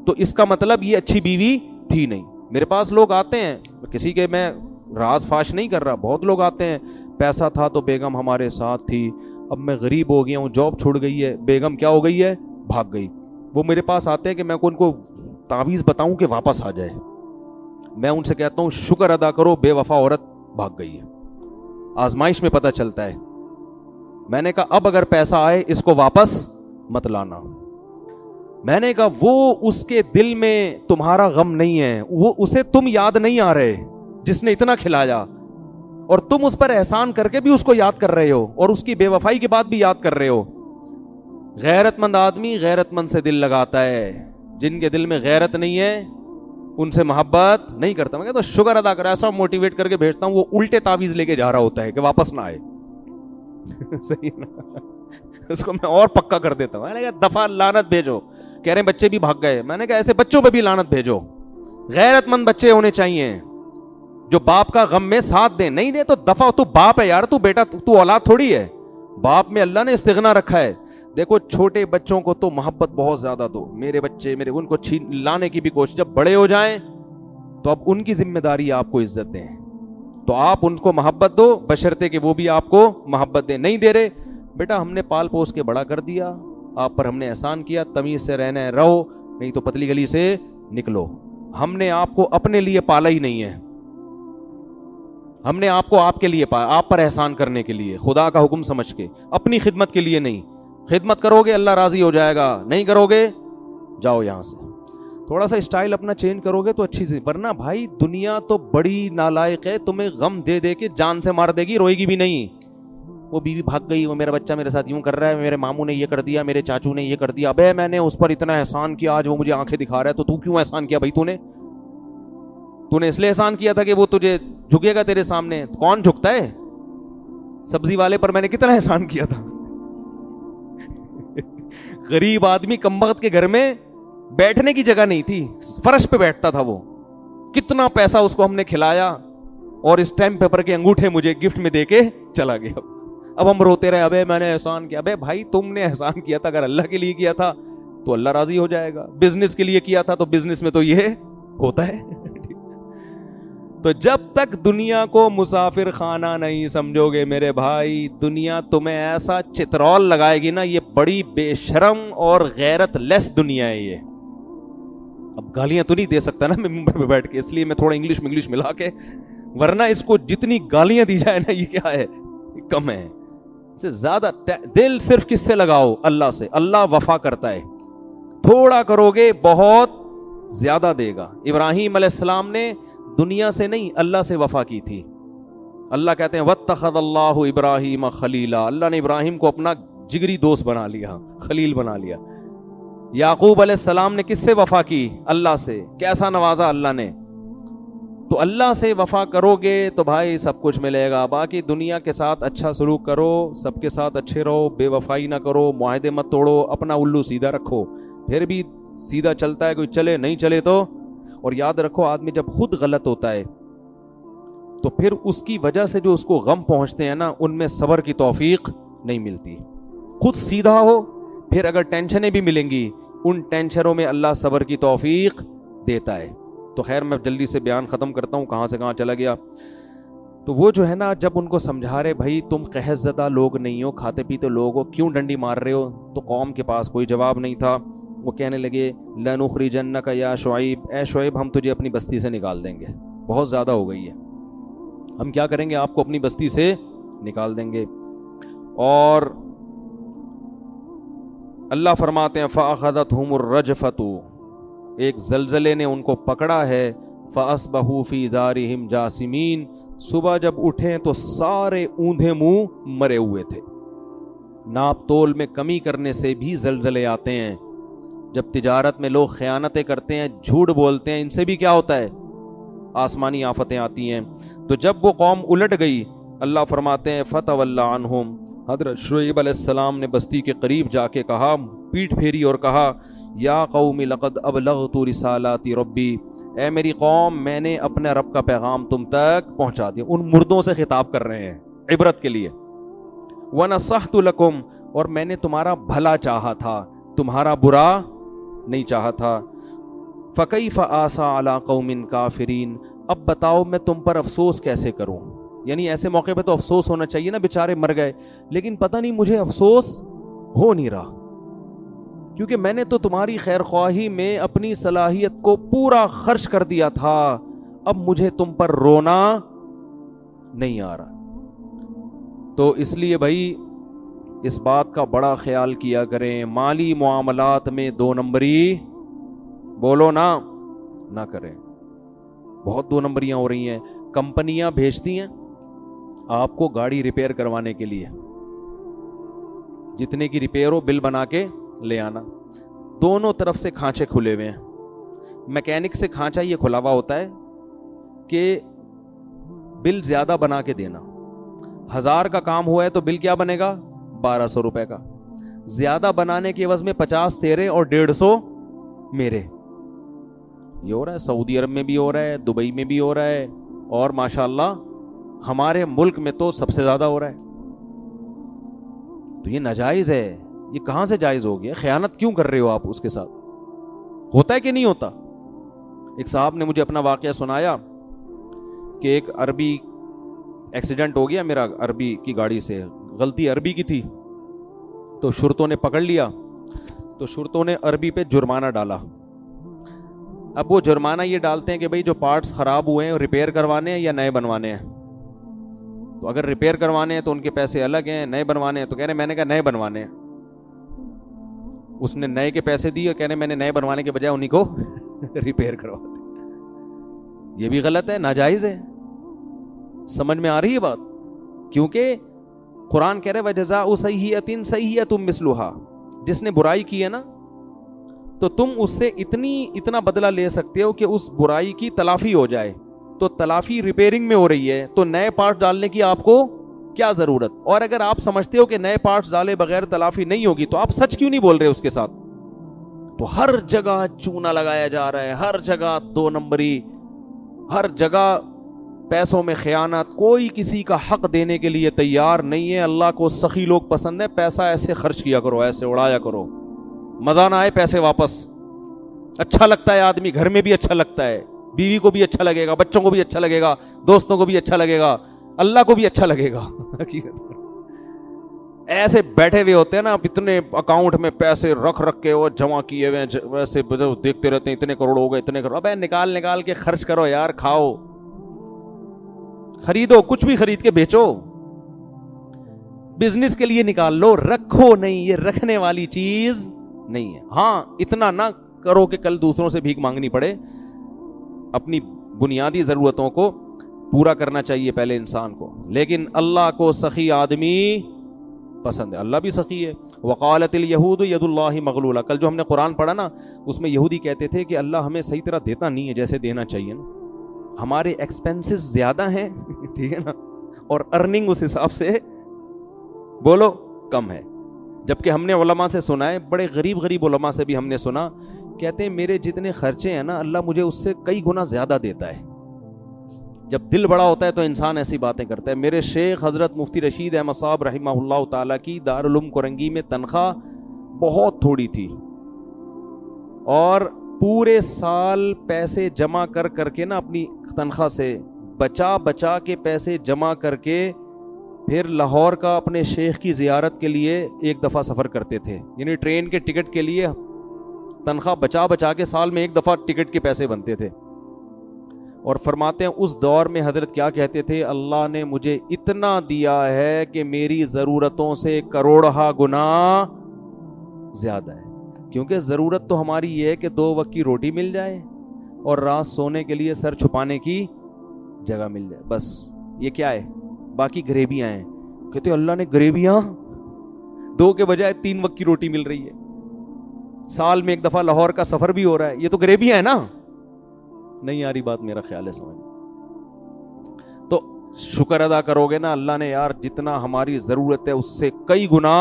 تو اس کا مطلب یہ اچھی بیوی تھی نہیں. میرے پاس لوگ آتے ہیں, کسی کے میں راز فاش نہیں کر رہا, بہت لوگ آتے ہیں, پیسہ تھا تو بیگم ہمارے ساتھ تھی, اب میں غریب ہو گیا ہوں, جاب چھوڑ گئی ہے, بیگم کیا ہو گئی ہے, بھاگ گئی. وہ میرے پاس آتے ہیں کہ میں ان کو تعویذ بتاؤں کہ واپس آ جائے. میں ان سے کہتا ہوں شکر ادا کرو, بے وفا عورت بھاگ گئی ہے. آزمائش میں پتہ چلتا ہے. میں نے کہا اب اگر پیسہ آئے اس کو واپس مت لانا. میں نے کہا وہ اس کے دل میں تمہارا غم نہیں ہے, وہ اسے تم یاد نہیں آ رہے جس نے اتنا کھلایا, اور تم اس پر احسان کر کے بھی اس کو یاد کر رہے ہو, اور اس کی بے وفائی کے بعد بھی یاد کر رہے ہو. غیرت مند آدمی غیرت مند سے دل لگاتا ہے, جن کے دل میں غیرت نہیں ہے ان سے محبت نہیں کرتا. میں کہتا ہوں شکر ادا کر, ایسا موٹیویٹ کر کے بھیجتا ہوں, وہ الٹے تعویذ لے کے جا رہا ہوتا ہے کہ واپس نہ آئے. صحیح نا, اس کو میں اور پکا کر دیتا ہوں. میں نے کہا دفعہ لعنت بھیجو, کہہ رہے ہیں بچے بھی بھاگ گئے. میں نے کہا ایسے بچوں پہ بھی لعنت بھیجو. غیرت مند بچے ہونے چاہیے جو باپ کا غم میں ساتھ دیں. نہیں دے تو دفعہ, تو باپ ہے یار, تو بیٹا, تو اولاد تھوڑی ہے. باپ میں اللہ نے استغنا رکھا ہے. دیکھو چھوٹے بچوں کو تو محبت بہت زیادہ دو, میرے بچے میرے, ان کو لانے کی بھی کوشش. جب بڑے ہو جائیں تو اب ان کی ذمہ داری آپ کو عزت دیں, تو آپ ان کو محبت دو بشرطے کہ وہ بھی آپ کو محبت دیں. نہیں دے رہے, بیٹا ہم نے پال پوس کے بڑا کر دیا, آپ پر ہم نے احسان کیا, تمیز سے رہنا ہے رہو, نہیں تو پتلی گلی سے نکلو. ہم نے آپ کو اپنے لیے پالا ہی نہیں ہے, ہم نے آپ کو آپ کے لیے پایا, آپ پر احسان کرنے کے لیے, خدا کا حکم سمجھ کے, اپنی خدمت کے لیے نہیں. خدمت کرو گے اللہ راضی ہو جائے گا, نہیں کرو گے جاؤ یہاں سے. تھوڑا سا اسٹائل اپنا چینج کرو گے تو اچھی سی, ورنہ بھائی دنیا تو بڑی نالائق ہے, تمہیں غم دے دے کے جان سے مار دے گی, روئے گی بھی نہیں. وہ بیوی بھاگ گئی, وہ میرا بچہ میرے ساتھ یوں کر رہا ہے, میرے ماموں نے یہ کر دیا, میرے چاچو نے یہ کر دیا, ابے میں نے اس پر اتنا احسان کیا, آج وہ مجھے آنکھیں دکھا رہا ہے, تو کیوں احسان کیا بھائی؟ تو نے اس لیے احسان کیا تھا کہ وہ تجھے جھکے گا تیرے سامنے. کون جھکتا ہے؟ سبزی والے پر میں نے کتنا احسان کیا تھا. غریب آدمی کمبخت کے گھر میں بیٹھنے کی جگہ نہیں تھی, فرش پہ بیٹھتا تھا وہ, کتنا پیسہ اس کو ہم نے کھلایا, اور اسٹیمپ پیپر کے انگوٹھے مجھے گفٹ میں دے کے چلا گیا. اب ہم روتے رہے, ابے میں نے احسان کیا. ابے بھائی تم نے احسان کیا تھا, اگر اللہ کے لیے کیا تھا تو اللہ راضی ہو جائے گا. بزنس کے لیے کیا تھا تو بزنس میں تو یہ ہوتا ہے. تو جب تک دنیا کو مسافر خانہ نہیں سمجھو گے میرے بھائی، دنیا تمہیں ایسا چترول لگائے گی نا، یہ بڑی بے شرم اور غیرت لیس دنیا ہے یہ. اب گالیاں تو نہیں دے سکتا نا میں ممبر پہ بیٹھ کے، اس لیے میں تھوڑا انگلش ملا کے، ورنہ اس کو جتنی گالیاں دی جائے نا یہ کیا ہے، کم ہے. سے زیادہ دل صرف کس سے لگاؤ؟ اللہ سے. اللہ وفا کرتا ہے، تھوڑا کرو گے بہت زیادہ دے گا. ابراہیم علیہ السلام نے دنیا سے نہیں اللہ سے وفا کی تھی. اللہ کہتے ہیں واتخذ اللہ ابراہیم خلیلا، اللہ نے ابراہیم کو اپنا جگری دوست بنا لیا، خلیل بنا لیا. یعقوب علیہ السلام نے کس سے وفا کی؟ اللہ سے. کیسا نوازا اللہ نے. تو اللہ سے وفا کرو گے تو بھائی سب کچھ ملے گا. باقی دنیا کے ساتھ اچھا سلوک کرو، سب کے ساتھ اچھے رہو، بے وفائی نہ کرو، معاہدے مت توڑو، اپنا الو سیدھا رکھو. پھر بھی سیدھا چلتا ہے کوئی چلے، نہیں چلے تو. اور یاد رکھو آدمی جب خود غلط ہوتا ہے تو پھر اس کی وجہ سے جو اس کو غم پہنچتے ہیں نا، ان میں صبر کی توفیق نہیں ملتی. خود سیدھا ہو، پھر اگر ٹینشنیں بھی ملیں گی، ان ٹینشنوں میں اللہ صبر کی توفیق دیتا ہے. تو خیر میں جلدی سے بیان ختم کرتا ہوں، کہاں سے کہاں چلا گیا. تو وہ جو ہے نا، جب ان کو سمجھا رہے بھائی تم قحط زدہ لوگ نہیں ہو، کھاتے پیتے لوگ ہو، کیوں ڈنڈی مار رہے ہو؟ تو قوم کے پاس کوئی جواب نہیں تھا. وہ کہنے لگے لَنُخْرِجَنَّكَ يَا شُعَيْب، اے شعیب ہم تجھے اپنی بستی سے نکال دیں گے، بہت زیادہ ہو گئی ہے، ہم کیا کریں گے، آپ کو اپنی بستی سے نکال دیں گے. اور اللہ فرماتے ہیں فَأَخَذَتْهُمُ الرَّجْفَةُ، ایک زلزلے نے ان کو پکڑا ہے. فَأَصْبَحُوا فِي دَارِهِمْ جَاثِمِينَ، صبح جب اٹھیں تو سارے اوندھے منہ مرے ہوئے تھے. ناپ تول میں کمی کرنے سے بھی زلزلے آتے ہیں. جب تجارت میں لوگ خیانتیں کرتے ہیں، جھوٹ بولتے ہیں، ان سے بھی کیا ہوتا ہے، آسمانی آفتیں آتی ہیں. تو جب وہ قوم الٹ گئی، اللہ فرماتے ہیں فَتَوَلَّ عَنْهُمْ، حضرت شعیب علیہ السلام نے بستی کے قریب جا کے کہا، پیٹھ پھیری اور کہا یا قوم لقد ابلغت رسالات ربی، اے میری قوم میں نے اپنے رب کا پیغام تم تک پہنچا دیا. ان مردوں سے خطاب کر رہے ہیں عبرت کے لیے. وَنَصَحْتُ لَكُمْ، اور میں نے تمہارا بھلا چاہا تھا، تمہارا برا نہیں چاہا تھا. فَكَيْفَ آسَىٰ عَلَىٰ قَوْمٍ كَافِرِينَ، اب بتاؤ میں تم پر افسوس کیسے کروں. یعنی ایسے موقع پہ تو افسوس ہونا چاہیے نا، بیچارے مر گئے، لیکن پتہ نہیں مجھے افسوس ہو نہیں رہا، کیونکہ میں نے تو تمہاری خیر خواہی میں اپنی صلاحیت کو پورا خرچ کر دیا تھا، اب مجھے تم پر رونا نہیں آ رہا. تو اس لیے بھائی اس بات کا بڑا خیال کیا کریں، مالی معاملات میں دو نمبری بولو نہ کریں. بہت دو نمبریاں ہو رہی ہیں. کمپنیاں بھیجتی ہیں آپ کو گاڑی ریپیئر کروانے کے لیے، جتنے کی ریپیئر ہو بل بنا کے لے آنا. دونوں طرف سے کھانچے کھلے ہوئے ہیں. میکینک سے کھانچا یہ کھلا ہوا ہوتا ہے کہ بل زیادہ بنا کے دینا. 1000 کا کام ہوا ہے تو بل کیا بنے گا، 1200 روپے کا. زیادہ بنانے کے عوض میں 50 تیرے اور 150 میرے. یہ ہو رہا ہے سعودی عرب میں بھی ہو رہا ہے، دبئی میں بھی ہو رہا ہے، اور ماشاءاللہ ہمارے ملک میں تو سب سے زیادہ ہو رہا ہے. تو یہ ناجائز ہے. یہ کہاں سے جائز ہو گیا؟ خیانت کیوں کر رہے ہو آپ اس کے ساتھ؟ ہوتا ہے کہ نہیں ہوتا؟ ایک صاحب نے مجھے اپنا واقعہ سنایا کہ ایک عربی ایکسیڈنٹ ہو گیا میرا عربی کی گاڑی سے، غلطی عربی کی تھی، تو شرطوں نے پکڑ لیا، تو شرطوں نے عربی پہ جرمانہ ڈالا. اب وہ جرمانہ یہ ڈالتے ہیں کہ بھئی جو پارٹس خراب ہوئے ہیں ریپیئر کروانے ہیں یا نئے بنوانے ہیں. تو اگر ریپیئر کروانے ہیں تو ان کے پیسے الگ ہیں، نئے بنوانے ہیں تو کہہ رہے میں نے کہا نئے بنوانے ہیں. اس نے نئے کے پیسے دیے، کہہ رہے میں نے نئے بنوانے کے بجائے انہی کو ریپیئر کروا دے. یہ بھی غلط ہے، ناجائز ہے. سمجھ میں آ رہی ہے بات؟ کیونکہ قرآن کہہ رہے وَجَزَاءُ سَیِّئَةٍ سَیِّئَةٌ مِثْلُهَا، جس نے برائی کی ہے نا تو تم اس سے اتنا بدلہ لے سکتے ہو کہ اس برائی کی تلافی ہو جائے. تو تلافی ریپیئرنگ میں ہو رہی ہے تو نئے پارٹ ڈالنے کی آپ کو کیا ضرورت؟ اور اگر آپ سمجھتے ہو کہ نئے پارٹس ڈالے بغیر تلافی نہیں ہوگی تو آپ سچ کیوں نہیں بول رہے اس کے ساتھ؟ تو ہر جگہ چونا لگایا جا رہا ہے، ہر جگہ دو نمبری، ہر جگہ پیسوں میں خیانت. کوئی کسی کا حق دینے کے لیے تیار نہیں ہے. اللہ کو سخی لوگ پسند ہے. پیسہ ایسے خرچ کیا کرو، ایسے اڑایا کرو، مزہ نہ آئے پیسے واپس. اچھا لگتا ہے آدمی، گھر میں بھی اچھا لگتا ہے، بیوی کو بھی اچھا لگے گا, بچوں کو بھی اچھا لگے گا, دوستوں کو بھی اچھا لگے گا, اللہ کو بھی اچھا لگے گا. ایسے بیٹھے ہوئے ہوتے ہیں نا, اتنے اکاؤنٹ میں پیسے رکھ کے وہ جمع کیے ہوئے, ویسے دیکھتے رہتے ہیں اتنے کروڑ ہو گئے, اتنے کروڑ. ابے نکال کے خرچ کرو یار, کھاؤ, خریدو, کچھ بھی خرید کے بیچو, بزنس کے لیے نکال لو, رکھو نہیں, یہ رکھنے والی چیز نہیں ہے. ہاں اتنا نہ کرو کہ کل دوسروں سے بھیک مانگنی پڑے, اپنی بنیادی ضرورتوں کو پورا کرنا چاہیے پہلے انسان کو. لیکن اللہ کو سخی آدمی پسند ہے, اللہ بھی سخی ہے. وقالت الیہود ید اللہ مغلولہ, کل جو ہم نے قرآن پڑھا نا اس میں یہودی کہتے تھے کہ اللہ ہمیں صحیح طرح دیتا نہیں ہے جیسے دینا چاہیے نا, ہمارے ایکسپینسز زیادہ ہیں, ٹھیک ہے نا, اور ارننگ اس حساب سے بولو کم ہے. جبکہ ہم نے علماء سے سنا ہے, بڑے غریب علماء سے بھی ہم نے سنا, کہتے ہیں میرے جتنے خرچے ہیں نا اللہ مجھے اس سے کئی گنا زیادہ دیتا ہے. جب دل بڑا ہوتا ہے تو انسان ایسی باتیں کرتا ہے. میرے شیخ حضرت مفتی رشید احمد صاحب رحمہ اللہ تعالیٰ کی دارالعلوم کرنگی میں تنخواہ بہت تھوڑی تھی, اور پورے سال پیسے جمع کر کے نا اپنی تنخواہ سے بچا کے پیسے جمع کر کے پھر لاہور کا اپنے شیخ کی زیارت کے لیے ایک دفعہ سفر کرتے تھے. یعنی ٹرین کے ٹکٹ کے لیے تنخواہ بچا کے سال میں ایک دفعہ ٹکٹ کے پیسے بنتے تھے. اور فرماتے ہیں اس دور میں حضرت کیا کہتے تھے, اللہ نے مجھے اتنا دیا ہے کہ میری ضرورتوں سے کروڑہ گنا زیادہ ہے. کیونکہ ضرورت تو ہماری یہ ہے کہ 2 وقت کی روٹی مل جائے اور رات سونے کے لیے سر چھپانے کی جگہ مل جائے, بس یہ کیا ہے. باقی غریبیاں ہیں. کہتے اللہ نے غریبیاں 2 کے بجائے 3 وقت کی روٹی مل رہی ہے, سال میں ایک دفعہ لاہور کا سفر بھی ہو رہا ہے, یہ تو غریبیاں ہیں نا. نہیں آ رہی بات, میرا خیال ہے سمجھ. تو شکر ادا کرو گے نا, اللہ نے یار جتنا ہماری ضرورت ہے اس سے کئی گنا.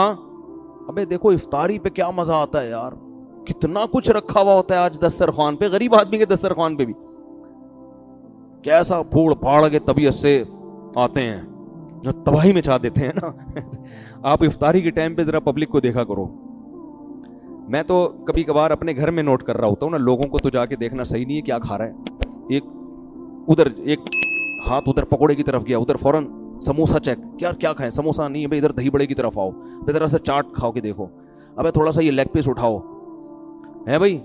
ابے دیکھو افطاری پہ کیا مزہ آتا ہے یار, کتنا کچھ رکھا ہوا ہوتا ہے آج دسترخوان پہ, غریب آدمی کے دسترخوان پہ بھی کیسا پھوڑ پھاڑ کے طبیعت سے آتے ہیں جو تباہی میں چاہ دیتے ہیں نا. آپ افطاری کے ٹائم پہ ذرا پبلک کو دیکھا کرو. میں تو کبھی کبھار اپنے گھر میں نوٹ کر رہا ہوتا ہوں نا, لوگوں کو تو جا کے دیکھنا صحیح نہیں ہے کیا کھا رہا ہے. ایک ہاتھ ادھر پکوڑے کی طرف گیا, ادھر فوراً سموسا چیک, کیا کھائیں, سموسا نہیں ہے بھائی, ادھر دہی بڑے کی طرف آؤ, ادھر سے چاٹ کھاؤ کے دیکھو, ابے تھوڑا سا یہ لیگ پیس اٹھاؤ, ہے بھائی.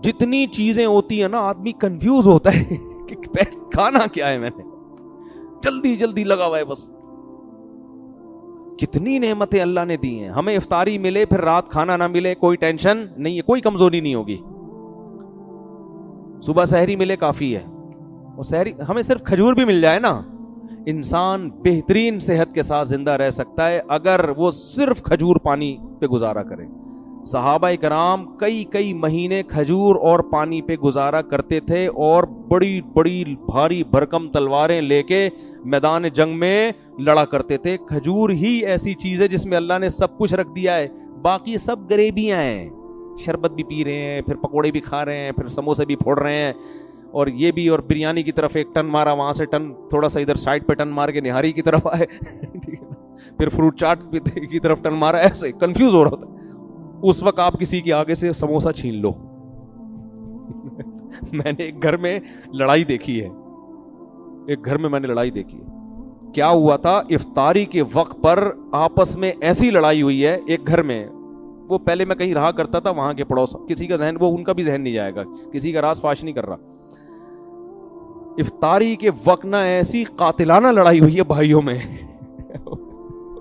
جتنی چیزیں ہوتی ہیں نا آدمی کنفیوز ہوتا ہے کہ کھانا کیا ہے. میں نے جلدی لگا ہوا ہے بس. کتنی نعمتیں اللہ نے دی ہیں ہمیں. افطاری ملے پھر رات کھانا نہ ملے کوئی ٹینشن نہیں ہے, کوئی کمزوری نہیں ہوگی. صبح سحری ملے کافی ہے, اور سحری ہمیں صرف کھجور بھی مل جائے نا, انسان بہترین صحت کے ساتھ زندہ رہ سکتا ہے اگر وہ صرف کھجور پانی پہ گزارا کرے. صحابہ کرام کئی مہینے کھجور اور پانی پہ گزارا کرتے تھے, اور بڑی بھاری بھرکم تلواریں لے کے میدان جنگ میں لڑا کرتے تھے. کھجور ہی ایسی چیز ہے جس میں اللہ نے سب کچھ رکھ دیا ہے, باقی سب غریبیاں ہیں. شربت بھی پی رہے ہیں, پھر پکوڑے بھی کھا رہے ہیں, پھر سموسے بھی پھوڑ رہے ہیں, اور یہ بھی, اور بریانی کی طرف ایک ٹن مارا, وہاں سے ٹن تھوڑا سا ادھر سائڈ پہ ٹن مار کے نہاری کی طرف آئے, پھر فروٹ چاٹ کی طرف ٹن مارا, ایسے کنفیوز ہو رہا ہوتا. اس وقت آپ کسی کے آگے سے سموسا چھین لو. میں نے ایک گھر میں لڑائی دیکھی ہے, کیا ہوا تھا, افطاری کے وقت پر آپس میں ایسی لڑائی ہوئی ہے ایک گھر میں. وہ پہلے میں کہیں رہا کرتا تھا, وہاں کے پڑوس, کسی کا ذہن, وہ ان کا بھی ذہن نہیں جائے گا, کسی کا راز فاش نہیں کر رہا. افطاری کے وقت نہ ایسی قاتلانہ لڑائی ہوئی ہے بھائیوں میں.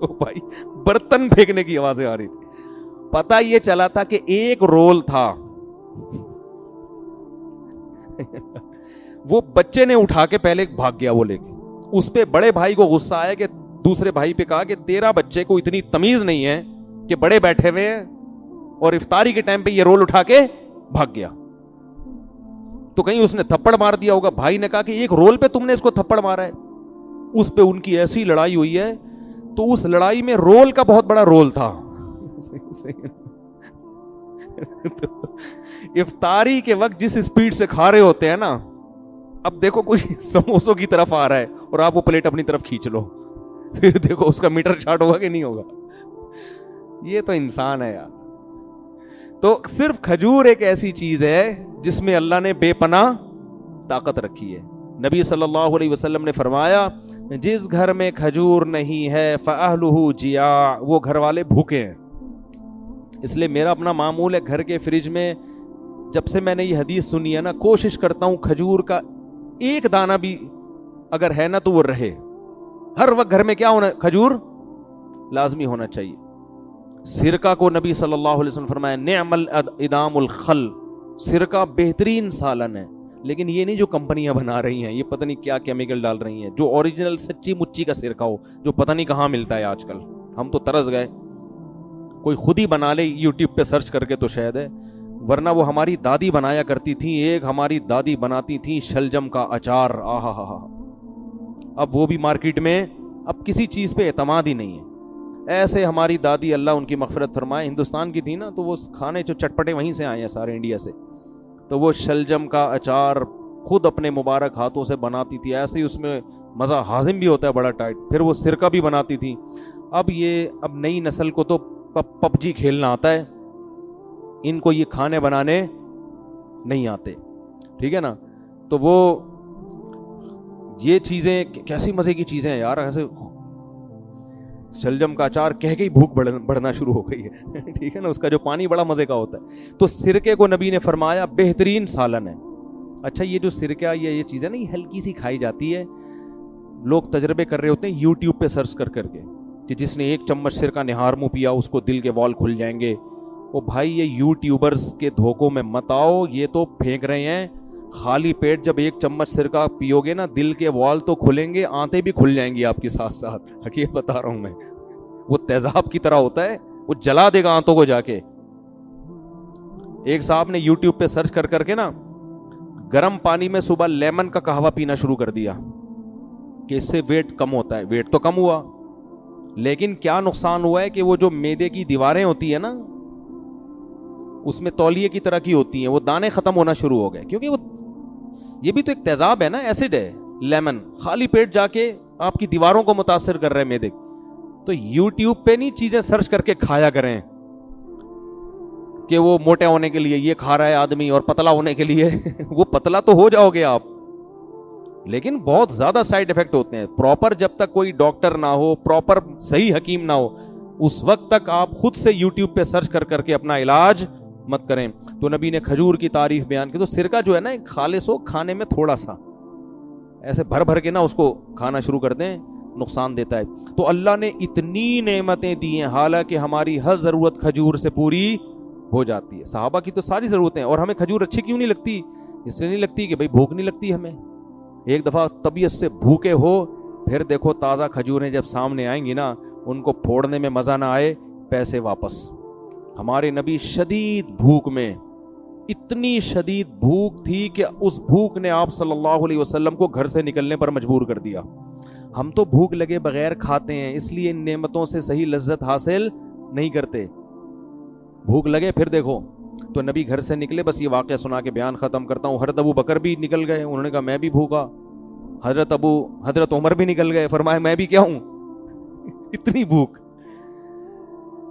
بھائی برتن پھینکنے کی آوازیں آ رہی تھی. پتا یہ چلا تھا کہ ایک رول تھا, وہ بچے نے اٹھا کے پہلے بھاگ گیا, وہ لے کے. اس پہ بڑے بھائی کو غصہ آیا کہ دوسرے بھائی پہ کہا کہ تیرا بچے کو اتنی تمیز نہیں ہے کہ بڑے بیٹھے ہوئے ہیں اور افطاری کے ٹائم پہ یہ رول اٹھا کے بھاگ گیا. تو کہیں اس نے تھپڑ مار دیا ہوگا. بھائی نے کہا کہ ایک رول پہ تم نے اس کو تھپڑ مارا ہے. اس پہ ان کی ایسی لڑائی ہوئی ہے, تو اس لڑائی میں رول کا بہت بڑا رول تھا. افطاری کے وقت جس سپیڈ سے کھا رہے ہوتے ہیں نا, اب دیکھو کوئی سموسوں کی طرف آ رہا ہے اور آپ وہ پلیٹ اپنی طرف کھینچ لو, پھر دیکھو اس کا میٹر چارٹ ہوگا کہ نہیں ہوگا. یہ تو انسان ہے یار. تو صرف کھجور ایک ایسی چیز ہے جس میں اللہ نے بے پناہ طاقت رکھی ہے. نبی صلی اللہ علیہ وسلم نے فرمایا جس گھر میں کھجور نہیں ہے فَأَهْلُهُ جِيَاعٌ، وہ گھر والے بھوکے ہیں. اس لیے میرا اپنا معمول ہے گھر کے فریج میں جب سے میں نے یہ حدیث سنی ہے نا کوشش کرتا ہوں کھجور کا ایک دانہ بھی اگر ہے نا تو وہ رہے. ہر وقت گھر میں کیا ہونا، کھجور لازمی ہونا چاہیے. سرکہ کو نبی صلی اللہ علیہ وسلم فرمایا نعم الادام الخل، سرکہ بہترین سالن ہے. لیکن یہ نہیں جو کمپنیاں بنا رہی ہیں، یہ پتہ نہیں کیا کیمیکل ڈال رہی ہیں. جو اوریجنل سچی مچی کا سرکہ ہو جو پتہ نہیں کہاں ملتا ہے آج کل. ہم تو ترس گئے، کوئی خود ہی بنا لے یوٹیوب پہ سرچ کر کے تو شاید ہے، ورنہ وہ ہماری دادی بنایا کرتی تھی. ایک ہماری دادی بناتی تھی شلجم کا اچار، آہا ہا ہا. اب وہ بھی مارکیٹ میں اب کسی چیز پہ اعتماد ہی نہیں ہے. ایسے ہماری دادی اللہ ان کی مغفرت فرمائے ہندوستان کی تھی نا، تو وہ کھانے جو چٹپٹے وہیں سے آئے ہیں سارے انڈیا سے، تو وہ شلجم کا اچار خود اپنے مبارک ہاتھوں سے بناتی تھی. ایسے ہی اس میں مزہ ہاضم بھی ہوتا ہے بڑا ٹائٹ. پھر وہ سرکہ بھی بناتی تھی. اب نئی نسل کو تو پب جی کھیلنا آتا ہے، ان کو یہ کھانے بنانے نہیں آتے. ٹھیک ہے نا. تو وہ یہ چیزیں کیسی مزے کی چیزیں ہیں یار. ایسے شلجم کا اچار کہہ کے ہی بھوک بڑھنا شروع ہو گئی ہے. ٹھیک ہے نا. اس کا جو پانی بڑا مزے کا ہوتا ہے. تو سرکے کو نبی نے فرمایا بہترین سالن ہے. اچھا یہ جو سرکہ یہ چیزیں نا یہ ہلکی سی کھائی جاتی ہے. لوگ تجربے کر رہے ہوتے ہیں یوٹیوب پہ سرچ کر کے کہ جس نے 1 چمچ سرکہ نہار منہ پیا اس کو دل کے وال کھل جائیں گے. او بھائی یہ یوٹیوبرز کے دھوکوں میں مت آؤ. یہ تو پھینک رہے ہیں. خالی پیٹ جب 1 چمچ سرکہ پیو گے نا دل کے وال تو کھلیں گے، آنتیں بھی کھل جائیں گی آپ کے ساتھ ساتھ. حقیقت بتا رہا ہوں میں. وہ تیزاب کی طرح ہوتا ہے، وہ جلا دے گا آنتوں کو جا کے. ایک صاحب نے یوٹیوب پہ سرچ کر کے نا گرم پانی میں صبح لیمن کا قہوہ پینا شروع کر دیا کہ اس سے ویٹ کم ہوتا ہے. ویٹ تو کم ہوا، لیکن کیا نقصان ہوا ہے کہ وہ جو معدے کی دیواریں ہوتی ہیں نا اس میں تولیے کی طرح کی ہوتی ہیں، وہ دانے ختم ہونا شروع ہو گئے. کیونکہ وہ یہ بھی تو ایک تیزاب ہے نا، ایسڈ ہے لیمن. خالی پیٹ جا کے آپ کی دیواروں کو متاثر کر رہے ہیں معدے. تو یوٹیوب پہ نہیں چیزیں سرچ کر کے کھایا کریں کہ وہ موٹے ہونے کے لیے یہ کھا رہا ہے آدمی اور پتلا ہونے کے لیے وہ پتلا تو ہو جاؤ گے آپ، لیکن بہت زیادہ سائیڈ ایفیکٹ ہوتے ہیں. پراپر جب تک کوئی ڈاکٹر نہ ہو، پراپر صحیح حکیم نہ ہو، اس وقت تک آپ خود سے یوٹیوب پہ سرچ کر کے اپنا علاج مت کریں. تو نبی نے کھجور کی تعریف بیان کی. تو سرکہ جو ہے نا خالص ہو، کھانے میں تھوڑا سا ایسے بھر کے نا اس کو کھانا شروع کر دیں، نقصان دیتا ہے. تو اللہ نے اتنی نعمتیں دی ہیں، حالانکہ ہماری ہر ضرورت کھجور سے پوری ہو جاتی ہے. صحابہ کی تو ساری ضرورتیں. اور ہمیں کھجور اچھی کیوں نہیں لگتی؟ اس لیے نہیں لگتی کہ بھائی بھوک نہیں لگتی ہمیں. ایک دفعہ طبیعت سے بھوکے ہو پھر دیکھو تازہ کھجوریں جب سامنے آئیں گی نا ان کو پھوڑنے میں مزہ نہ آئے، پیسے واپس. ہمارے نبی شدید بھوک میں، اتنی شدید بھوک تھی کہ اس بھوک نے آپ صلی اللہ علیہ وسلم کو گھر سے نکلنے پر مجبور کر دیا. ہم تو بھوک لگے بغیر کھاتے ہیں، اس لیے ان نعمتوں سے صحیح لذت حاصل نہیں کرتے. بھوک لگے پھر دیکھو. تو نبی گھر سے نکلے، بس یہ واقعہ سنا کے بیان ختم کرتا ہوں. حضرت ابو بکر بھی نکل گئے، انہوں نے کہا میں بھی بھوکا. حضرت عمر بھی نکل گئے، فرمایا میں بھی کیا ہوں اتنی بھوک.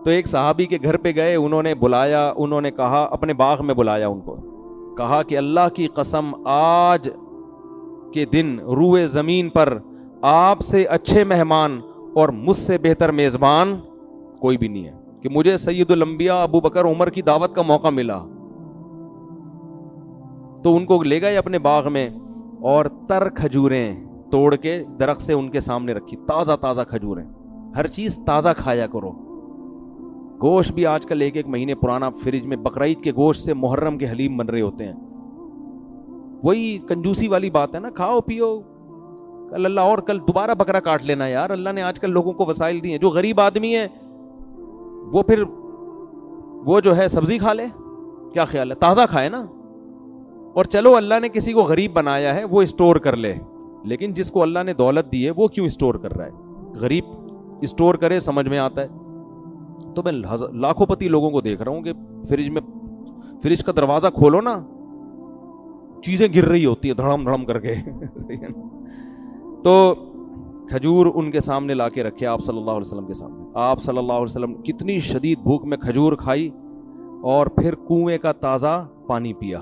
تو ایک صحابی کے گھر پہ گئے، انہوں نے بلایا، انہوں نے کہا اپنے باغ میں بلایا ان کو، کہا کہ اللہ کی قسم آج کے دن روئے زمین پر آپ سے اچھے مہمان اور مجھ سے بہتر میزبان کوئی بھی نہیں ہے کہ مجھے سید الانبیاء ابو بکر عمر کی دعوت کا موقع ملا. تو ان کو لے گئے اپنے باغ میں اور تر کھجوریں توڑ کے درخت سے ان کے سامنے رکھی، تازہ تازہ کھجوریں. ہر چیز تازہ کھایا کرو. گوشت بھی آج کل 1 مہینے پرانا فریج میں، بقرعید کے گوشت سے محرم کے حلیم بن رہے ہوتے ہیں. وہی کنجوسی والی بات ہے نا، کھاؤ پیو کل اللہ اور کل دوبارہ بکرا کاٹ لینا. یار اللہ نے آج کل لوگوں کو وسائل دیے ہیں. جو غریب آدمی ہے وہ پھر وہ جو ہے سبزی کھا لے، کیا خیال ہے؟ تازہ کھائے نا. اور چلو اللہ نے کسی کو غریب بنایا ہے وہ اسٹور کر لے، لیکن جس کو اللہ نے دولت دی ہے وہ کیوں اسٹور کر رہا ہے؟ غریب اسٹور کرے سمجھ میں آتا ہے. تو میں لاکھوں پتی لوگوں کو دیکھ رہا ہوں کہ فریج کا دروازہ کھولو نا چیزیں گر رہی ہوتی ہیں دھڑم دھڑم کر کے تو کھجور ان کے سامنے لا کے رکھے آپ صلی اللہ علیہ وسلم کے سامنے. آپ صلی اللہ علیہ وسلم کتنی شدید بھوک میں کھجور کھائی اور پھر کنویں کا تازہ پانی پیا.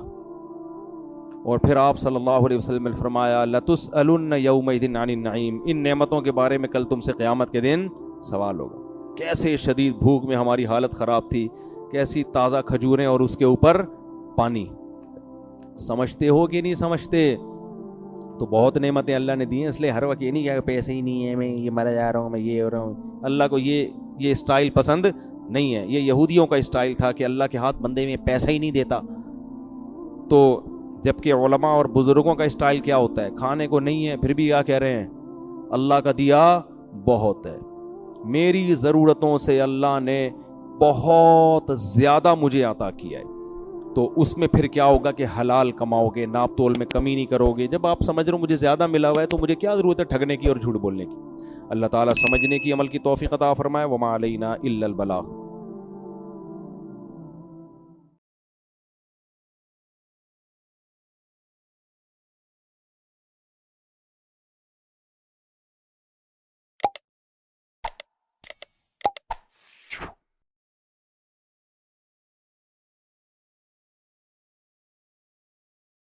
اور پھر آپ صلی اللہ علیہ وسلم نے فرمایا لَتُسْأَلُنَّ يَوْمَئِذٍ عَنِ النَّعِيمِ، ان نعمتوں کے بارے میں کل تم سے قیامت کے دن سوال ہوگا۔ کیسے شدید بھوک میں ہماری حالت خراب تھی، کیسی تازہ کھجوریں اور اس کے اوپر پانی، سمجھتے ہو کہ نہیں سمجھتے؟ تو بہت نعمتیں اللہ نے دی ہیں، اس لیے ہر وقت یہ نہیں کہ پیسے ہی نہیں ہے، میں یہ مرا جا رہا ہوں، میں یہ ہو رہا ہوں۔ اللہ کو یہ اسٹائل پسند نہیں ہے۔ یہ یہودیوں کا اسٹائل تھا کہ اللہ کے ہاتھ بندے میں پیسہ ہی نہیں دیتا۔ تو جبکہ علماء اور بزرگوں کا اسٹائل کیا ہوتا ہے؟ کھانے کو نہیں ہے پھر بھی کیا کہہ رہے ہیں؟ اللہ کا دیا بہت ہے، میری ضرورتوں سے اللہ نے بہت زیادہ مجھے عطا کیا ہے۔ تو اس میں پھر کیا ہوگا کہ حلال کماؤ گے، ناپ تول میں کمی نہیں کرو گے۔ جب آپ سمجھ رہے ہو مجھے زیادہ ملا ہوا ہے تو مجھے کیا ضرورت ہے ٹھگنے کی اور جھوٹ بولنے کی؟ اللہ تعالیٰ سمجھنے کی عمل کی توفیق عطا فرمائے۔ وما علینا الا البلاغ۔